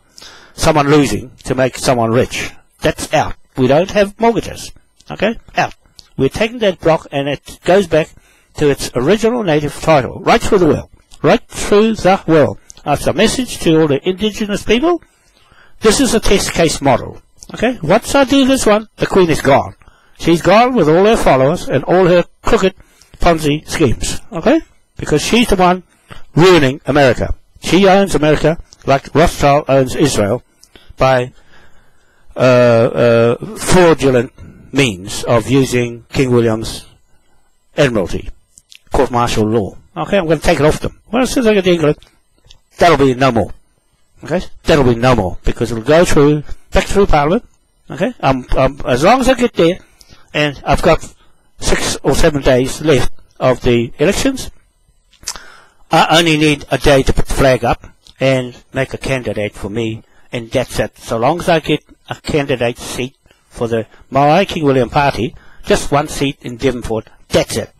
someone losing to make someone rich. That's out. We don't have mortgages. Okay? Out. We're taking that block and it goes back to its original native title. Right through the will. Right through the will. That's a message to all the indigenous people. This is a test case model. Okay? Once I do this one, the Queen is gone. She's gone with all her followers and all her crooked Ponzi schemes. Okay? Because she's the one ruining America. She owns America like Rothschild owns Israel by fraudulent means of using King William's Admiralty, court-martial law. Okay, I'm going to take it off them. Well, as soon as I get to England, that'll be no more. Okay, that'll be no more because it'll go through back through Parliament. Okay, as long as I get there, and I've got 6 or 7 days left of the elections, I only need a day to put the flag up and make a candidate for me, and that's it. So long as I get a candidate seat for the Maui King William Party, just 1 seat in Devonport, that's it.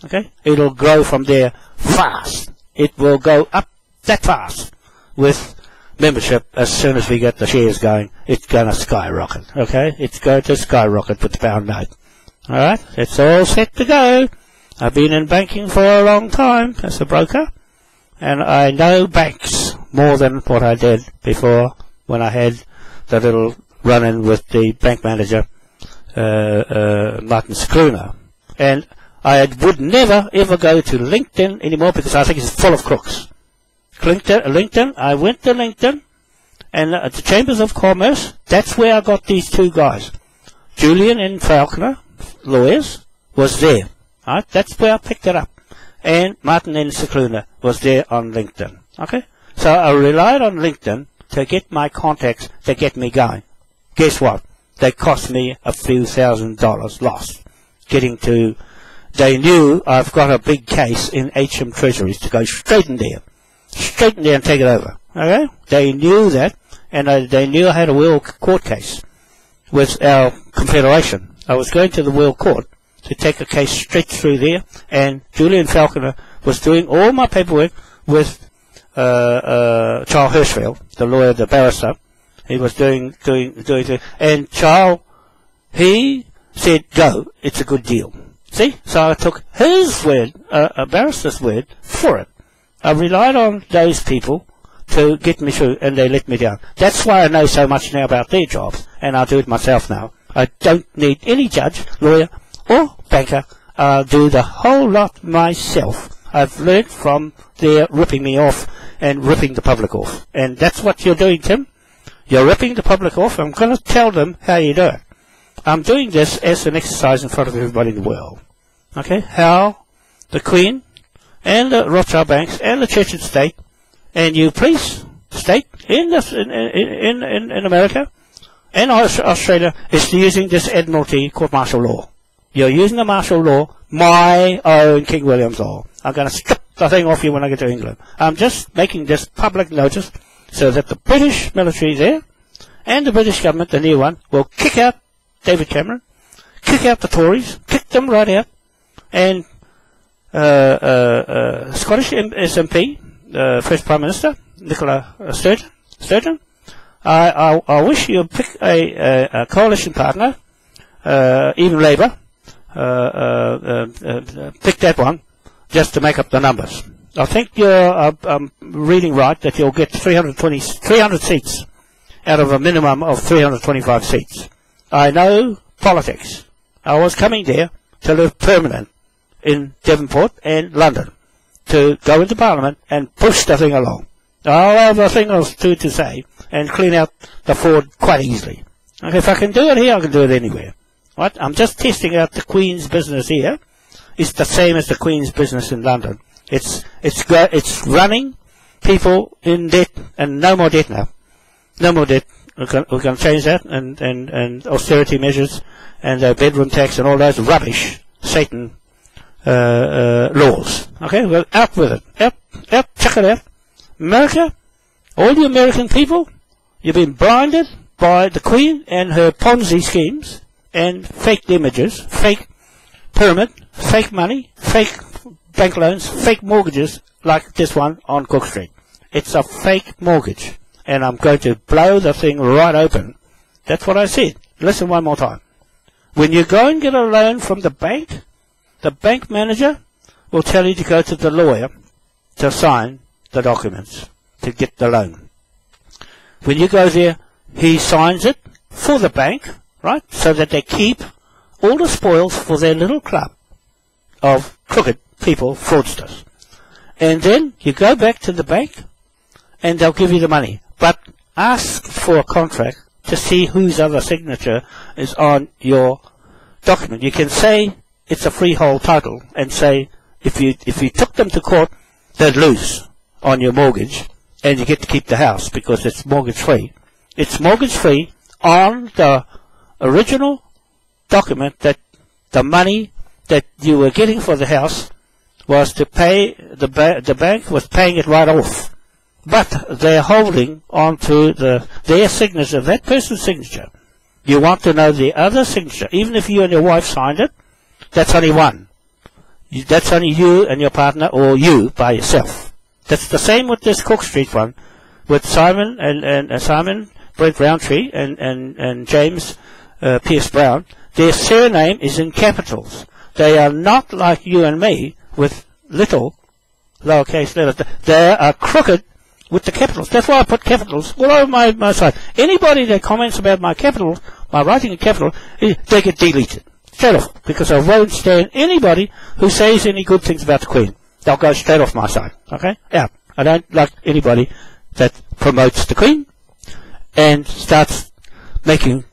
Okay? It'll grow from there fast. It will go up that fast with membership. As soon as we get the shares going, it's going to skyrocket. Okay? It's going to skyrocket with the pound note. Alright? It's all set to go. I've been in banking for a long time as a broker, and I know banks more than what I did before when I had the little run-in with the bank manager, Martin Scaluna. And I would never ever go to LinkedIn anymore because I think it's full of crooks. LinkedIn, I went to LinkedIn, and at the Chambers of Commerce, that's where I got these 2 guys. Julian and Falconer, lawyers, was there. Right? That's where I picked it up. And Martin N. Scaluna was there on LinkedIn. Okay? So I relied on LinkedIn to get my contacts to get me going. Guess what? They cost me a few $1,000s lost. Getting to, they knew I've got a big case in HM Treasuries to go straight in there. Straight in there and take it over. Okay? They knew that, and they knew I had a world court case with our confederation. I was going to the world court to take a case straight through there, and Julian Falconer was doing all my paperwork with Charles Hirschfeld, the lawyer, the barrister. He was doing, and Charles, he said, go, it's a good deal. See? So I took his word, a barrister's word, for it. I relied on those people to get me through, and they let me down. That's why I know so much now about their jobs, and I'll do it myself now. I don't need any judge, lawyer, or banker. I'll do the whole lot myself. I've learned from their ripping me off and ripping the public off. And that's what you're doing, Tim. You're ripping the public off. I'm going to tell them how you do it. I'm doing this as an exercise in front of everybody in the world. Okay? How the Queen and the Rothschild banks and the Church and State and you police state in America and Australia is using this Admiralty court-martial law. You're using the martial law, my own King William's law. I'm going to strip the thing off you when I get to England. I'm just making this public notice so that the British military there and the British government, the new one, will kick out David Cameron, kick out the Tories, kick them right out, and Scottish SNP, First Prime Minister, Nicola Sturgeon, I wish you pick a coalition partner, even Labour, pick that one, just to make up the numbers. I think you're reading right that you'll get 300 seats out of a minimum of 325 seats. I know politics. I was coming there to live permanent in Devonport and London to go into Parliament and push the thing along. I'll have a thing or two to say and clean out the Ford quite easily. Okay, if I can do it here, I can do it anywhere. What? I'm just testing out the Queen's business here. It's the same as the Queen's business in London. It's running people in debt and no more debt now. No more debt. We can change that and austerity measures and bedroom tax and all those rubbish Satan laws. Okay, well, out with it. Out, check it out. America, all you American people, you've been blinded by the Queen and her Ponzi schemes and fake images, fake pyramid, fake money, fake bank loans, fake mortgages like this one on Cook Street. It's a fake mortgage, and I'm going to blow the thing right open. That's what I said. Listen one more time. When you go and get a loan from the bank manager will tell you to go to the lawyer to sign the documents to get the loan. When you go there, he signs it for the bank, right, so that they keep all the spoils for their little club of crooked people, fraudsters. And then you go back to the bank and they'll give you the money. But ask for a contract to see whose other signature is on your document. You can say it's a freehold title and say if you took them to court, they'd lose on your mortgage and you get to keep the house because it's mortgage free. It's mortgage free on the original document that the money that you were getting for the house was to pay, the bank was paying it right off. But they're holding on to their signature, that person's signature. You want to know the other signature. Even if you and your wife signed it, that's only one. That's only you and your partner, or you by yourself. That's the same with this Cook Street one, with Simon and Simon Brent Roundtree and James Pierce Brown. Their surname is in capitals. They are not like you and me with little lowercase letters. They are crooked with the capitals. That's why I put capitals all over my site. Anybody that comments about my capitals, my writing in capital, they get deleted straight off, because I won't stand anybody who says any good things about the Queen. They'll go straight off my site. Okay? Yeah. I don't like anybody that promotes the Queen and starts making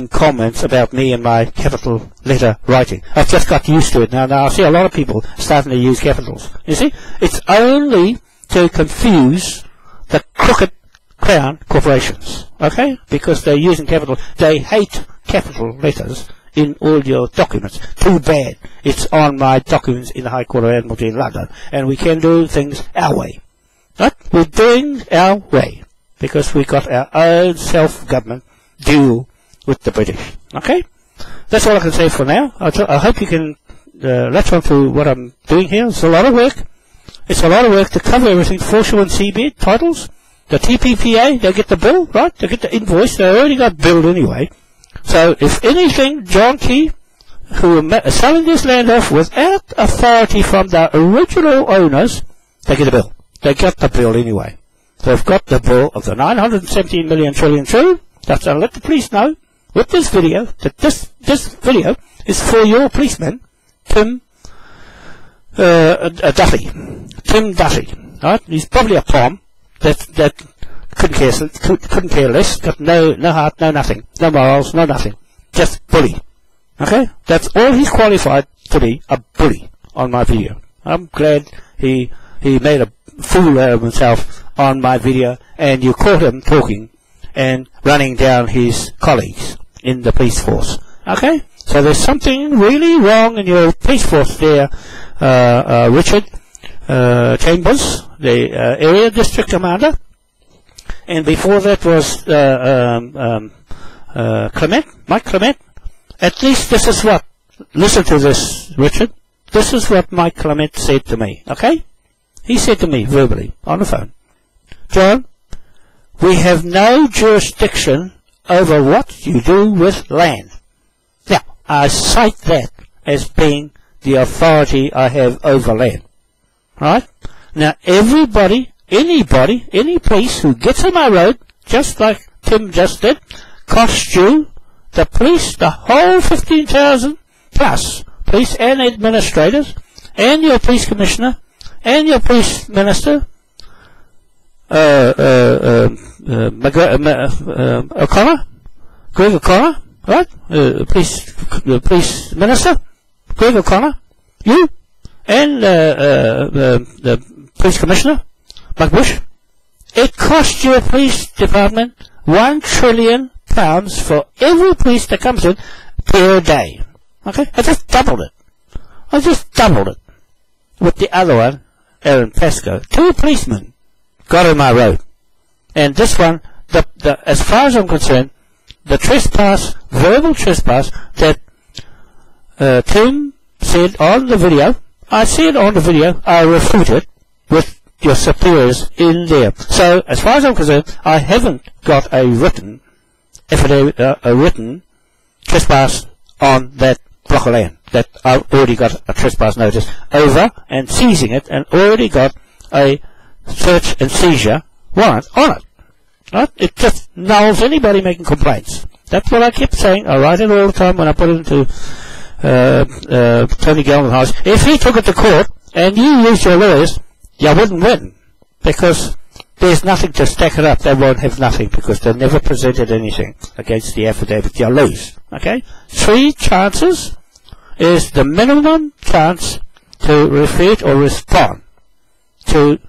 comments about me and my capital letter writing. I've just got used to it now. Now I see a lot of people starting to use capitals. You see? It's only to confuse the crooked Crown corporations. Okay? Because they're using capital. They hate capital letters in all your documents. Too bad. It's on my documents in the High Court of Admiralty in London. And we can do things our way. Right? We're doing our way. Because we got our own self-government deal with the British. Okay? That's all I can say for now. I hope you can latch on to what I'm doing here. It's a lot of work. It's a lot of work to cover everything. Foreshore and seabed titles. The TPPA, they get the bill, right? They get the invoice. They already got billed anyway. So, if anything, John Key, who are selling this land off without authority from the original owners, they get a bill. They got the bill anyway. They've got the bill of the 917 million trillion true. That's to let the police know with this video that this video is for your policeman, Tim Duffy. Tim Duffy. Right? He's probably a Tom that couldn't care less, got no heart, no nothing, no morals, no nothing, just bully. Okay, that's all he's qualified to be, a bully on my video. I'm glad he made a fool out of himself on my video, and you caught him talking and running down his colleagues in the police force. Okay, so there's something really wrong in your police force there, Richard Chambers, the area district commander. And before that was Mike Clement. At least this is what, listen to this, Richard. This is what Mike Clement said to me, okay? He said to me verbally on the phone, John, we have no jurisdiction over what you do with land. Now, I cite that as being the authority I have over land. Right? Now, anybody, any police who gets on my road, just like Tim just did, costs you, the police, the whole 15,000 plus police and administrators, and your police commissioner, and your police minister, Greg O'Connor, right? Police minister, Greg O'Connor, you, and the police commissioner, Mark Bush. It costs your police department £1 trillion for every police that comes in per day. Okay? I just doubled it. With the other one, Aaron Pascoe. 2 policemen got on my road. And this one, as far as I'm concerned, the trespass, verbal trespass that Tim said on the video, I said on the video, I refute it with your superiors in there. So, as far as I'm concerned, I haven't got a written affidavit, a written trespass on that block of land. That I've already got a trespass notice over and seizing it, and already got a search and seizure warrant on it. Right? It just nulls anybody making complaints. That's what I kept saying. I write it all the time when I put it into Tony Gelman's house. If he took it to court and you used your lawyers, you wouldn't win, because there's nothing to stack it up. They won't have nothing because they never presented anything against the affidavit. You lose. Okay? 3 chances is the minimum chance to refute or respond to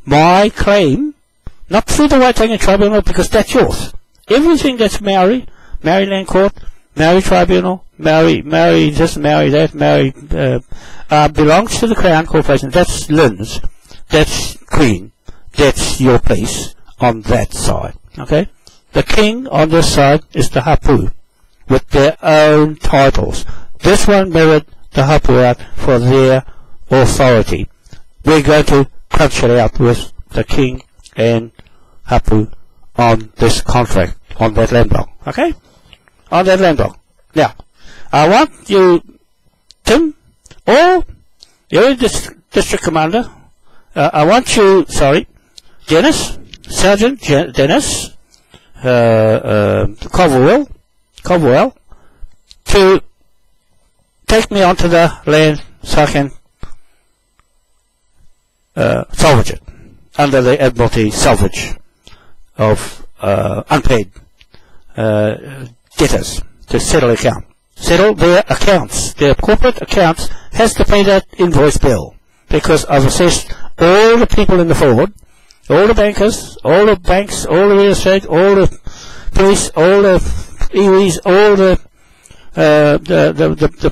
my claim, not through the Waitangi Tribunal, because that's yours. Everything that's Maori Land Court, Maori Tribunal, Maori this, Maori that, Maori belongs to the Crown Corporation. That's Lynn's. That's Queen. That's your place on that side. Okay? The king on this side is the Hapu, with their own titles. This one mirrored the Hapu out for their authority. We're going to crunch it out with the king and Hapu on this contract, on that land block. Okay? On that land block. Now, I want you, Tim, or you're district commander, I want you, Dennis, Sergeant Dennis, Colverwell, to take me onto the land so I can salvage it under the Admiralty salvage of unpaid debtors to settle their accounts. Their corporate accounts has to pay that invoice bill, because I've assessed all the people in the fraud, all the bankers, all the banks, all the real estate, all the police, all the iwis, all the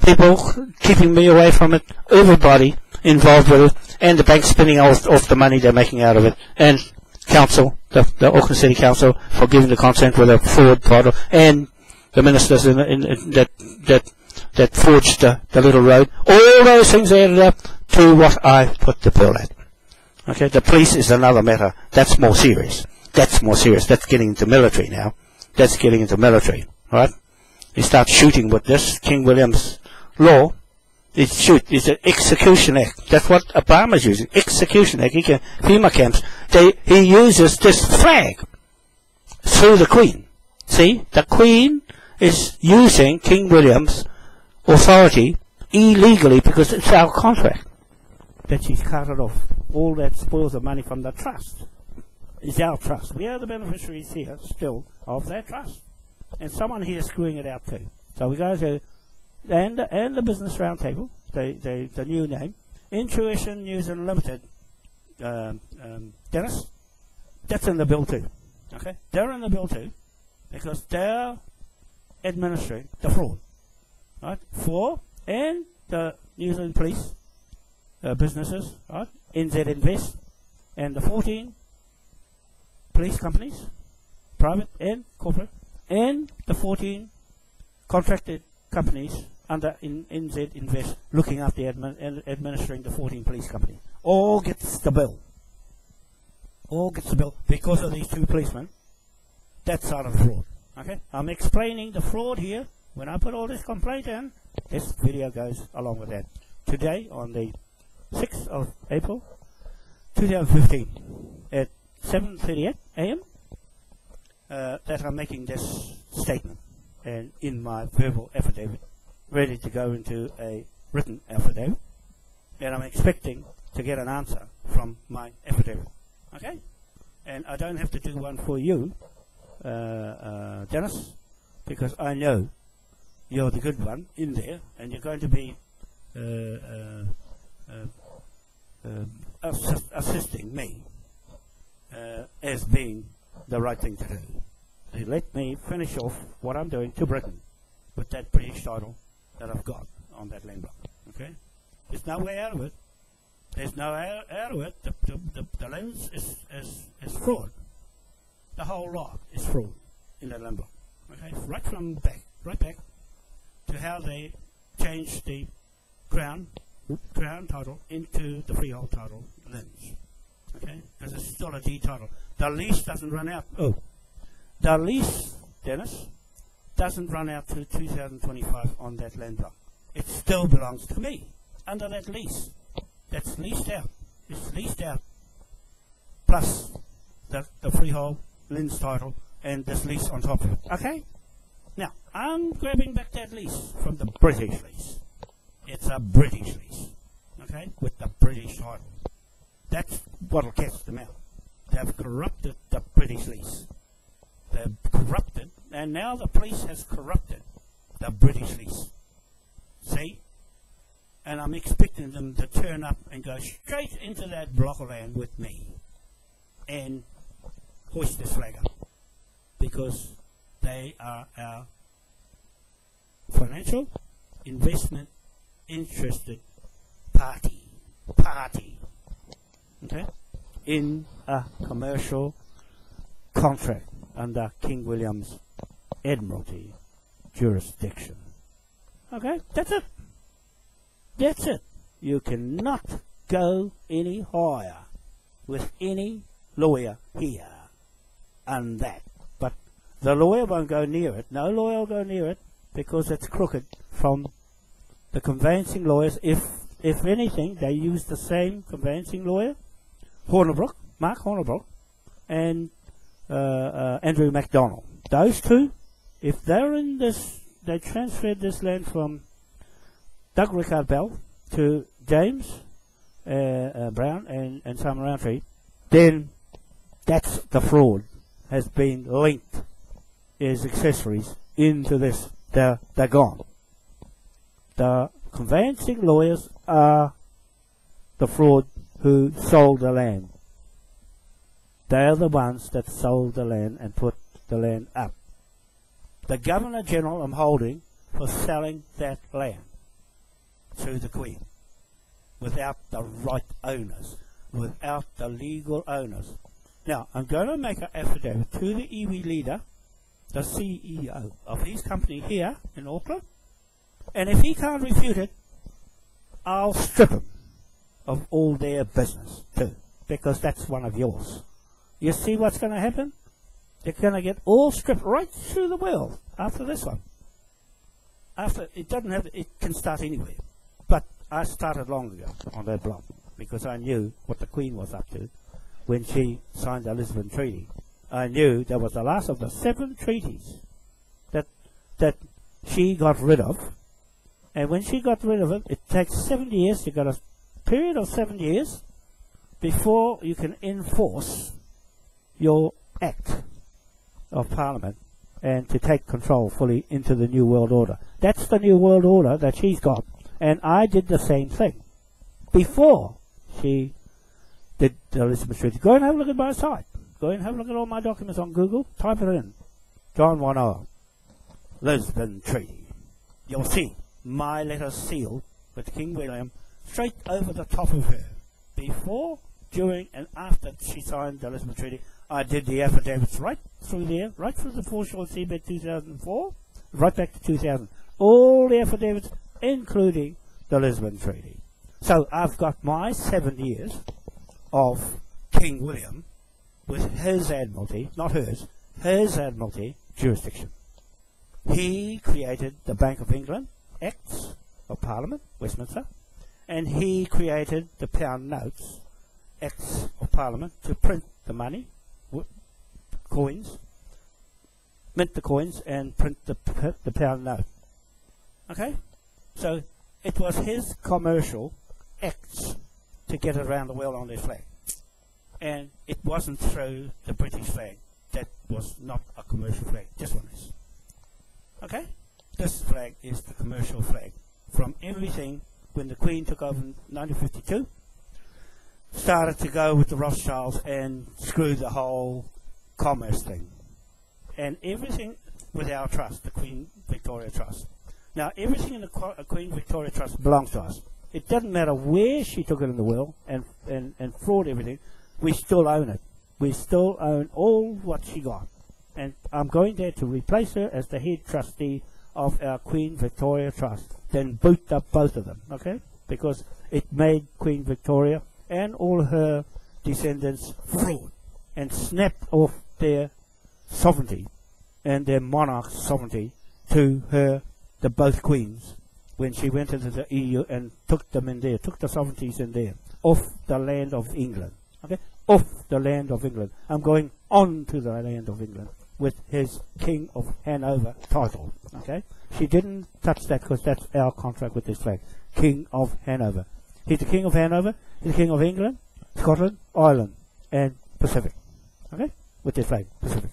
people keeping me away from it, everybody involved with it, and the bank spending off the money they're making out of it, and council, the Auckland City Council, for giving the consent with a fraud title, and the ministers that forged the little road. All those things added up to what I put the bill at. Okay, the police is another matter. That's more serious. That's getting into military now. That's getting into military, right? You start shooting with this King William's law. It's an execution act. That's what Obama's using. Execution act. FEMA camps. He uses this flag through the Queen. See, the Queen is using King William's authority illegally, because it's our contract that she's carted off. All that spoils of money from the trust is our trust. We are the beneficiaries here still of that trust, and someone here is screwing it out too. So we go to and the Business Roundtable, the new name, Intuition News and Limited. Dennis, that's in the bill too. Okay, they're in the bill too, because they're administering the fraud, right? And the New Zealand police businesses, right? NZ Invest and the 14 police companies, private and corporate, and the 14 contracted companies under NZ Invest, looking after and administering the 14 police companies, all gets the bill. All gets the bill because of these 2 policemen. That side of the fraud. Okay, I'm explaining the fraud here. When I put all this complaint in, this video goes along with that. Today, on the 6th of April 2015, at 7:38 a.m., that I'm making this statement, and in my verbal affidavit, ready to go into a written affidavit, and I'm expecting to get an answer from my affidavit. Okay, and I don't have to do one for you, Dennis, because I know you're the good one in there, and you're going to be assisting me as being the right thing to do. So let me finish off what I'm doing to Britain with that British title that I've got on that land block. Okay, there's no way out of it. There's no out of it. The land is fraud. The whole lot is fraud in that land block. Okay, right back to how they changed the crown title into the freehold title lands. Okay, because it's still a deed title. The lease doesn't run out. Oh, the lease, Dennis, doesn't run out to 2025 on that land block. It still belongs to me under that lease. That's leased out. It's leased out. Plus the freehold, Lynn's title, and this lease on top of it. Okay? Now, I'm grabbing back that lease from the British lease. It's a British lease. Okay? With the British title. That's what'll catch them out. They've corrupted the British lease. They've corrupted, and now the police has corrupted the British lease. See? And I'm expecting them to turn up and go straight into that block of land with me and hoist this flag up, because they are our financial investment interested party, okay, in a commercial contract under King William's Admiralty jurisdiction. Okay, that's it. That's it. You cannot go any higher with any lawyer here on that. But the lawyer won't go near it. No lawyer will go near it because it's crooked from the conveyancing lawyers. If anything, they use the same conveyancing lawyer, Mark Hornibrook, and Andrew MacDonald. Those two, if they're in this, they transferred this land from Doug Rickard Bell to James Brown and Simon Roundtree, then that's the fraud has been linked as accessories into this. They're gone. The conveyancing lawyers are the fraud who sold the land. They are the ones that sold the land and put the land up. The Governor General I'm holding for selling that land to the Queen without the right owners, without the legal owners. Now, I'm going to make an affidavit to the iwi leader, the CEO of his company here in Auckland, and if he can't refute it, I'll strip him of all their business too, because that's one of yours. You see what's going to happen? They're going to get all stripped right through the world after this one. After it doesn't have, it can start anywhere. But I started long ago on that block because I knew what the Queen was up to when she signed the Lisbon Treaty. I knew that was the last of the 7 treaties that she got rid of. And when she got rid of it, it takes 7 years. You got a period of 7 years before you can enforce your act of Parliament and to take control fully into the New World Order. That's the New World Order that she's got. And I did the same thing before she did the Lisbon Treaty. Go and have a look at my site. Go and have a look at all my documents on Google. Type it in. John Wanoa, Lisbon Treaty. You'll see my letter sealed with King William straight over the top of her. Before, during, and after she signed the Lisbon Treaty, I did the affidavits right through there, right through the Foreshore Seabed 2004, right back to 2000. All the affidavits, including the Lisbon Treaty. So I've got my 7 years of King William with his Admiralty, not hers, his Admiralty jurisdiction. He created the Bank of England Acts of Parliament, Westminster, and he created the Pound Notes Acts of Parliament to print the money, coins, mint the coins and print the pound note. Okay? So it was his commercial acts to get around the world on their flag. And it wasn't through the British flag. That was not a commercial flag. This one is. Okay? This flag is the commercial flag. From everything when the Queen took over in 1952, started to go with the Rothschilds and screw the whole commerce thing. And everything with our trust, the Queen Victoria Trust. Now, everything in the Queen Victoria Trust belongs to us. It doesn't matter where she took it in the will and fraud everything, we still own it. We still own all what she got. And I'm going there to replace her as the head trustee of our Queen Victoria Trust. Then boot up both of them, okay? Because it made Queen Victoria and all her descendants fraud and snapped off their sovereignty and their monarch's sovereignty to her, the both queens, when she went into the EU and took them in there, took the sovereignties in there, off the land of England. Okay, off the land of England. I'm going on to the land of England with his King of Hanover title. Okay, she didn't touch that because that's our contract with this flag. King of Hanover. He's the King of Hanover. He's the King of England, Scotland, Ireland, and Pacific. Okay, with this flag, Pacific.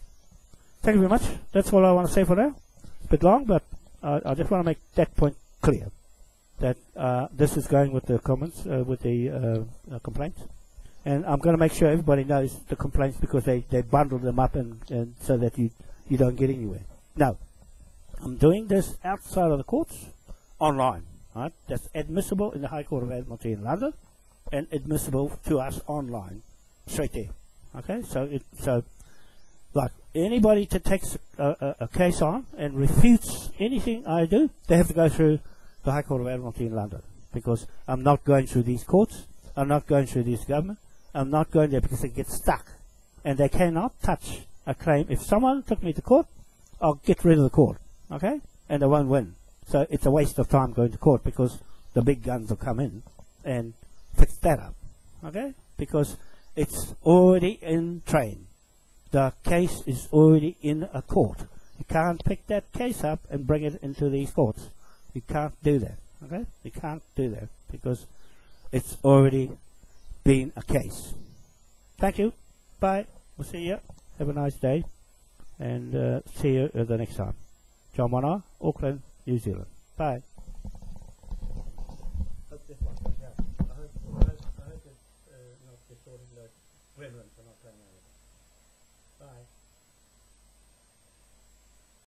Thank you very much. That's all I want to say for now. It's a bit long, but I just want to make that point clear. That this is going with the comments, with the complaints. And I'm going to make sure everybody knows the complaints because they bundle them up and so that you don't get anywhere. No, I'm doing this outside of the courts, online. Right? That's admissible in the High Court of Admiralty in London and admissible to us online, straight there. Okay, so like anybody that takes a case on and refutes anything I do, they have to go through the High Court of Admiralty in London because I'm not going through these courts. I'm not going through this government. I'm not going there because they get stuck and they cannot touch a claim. If someone took me to court, I'll get rid of the court, okay? And they won't win. So it's a waste of time going to court because the big guns will come in and fix that up, okay? Because it's already in train. The case is already in a court. You can't pick that case up and bring it into these courts. You can't do that, okay? You can't do that because it's already been a case. Thank you. Bye. We'll see you. Have a nice day. And see you the next time. John Wanoa, Auckland, New Zealand. Bye. Hope this one comes out. I hope it's not distorting the relevance or not.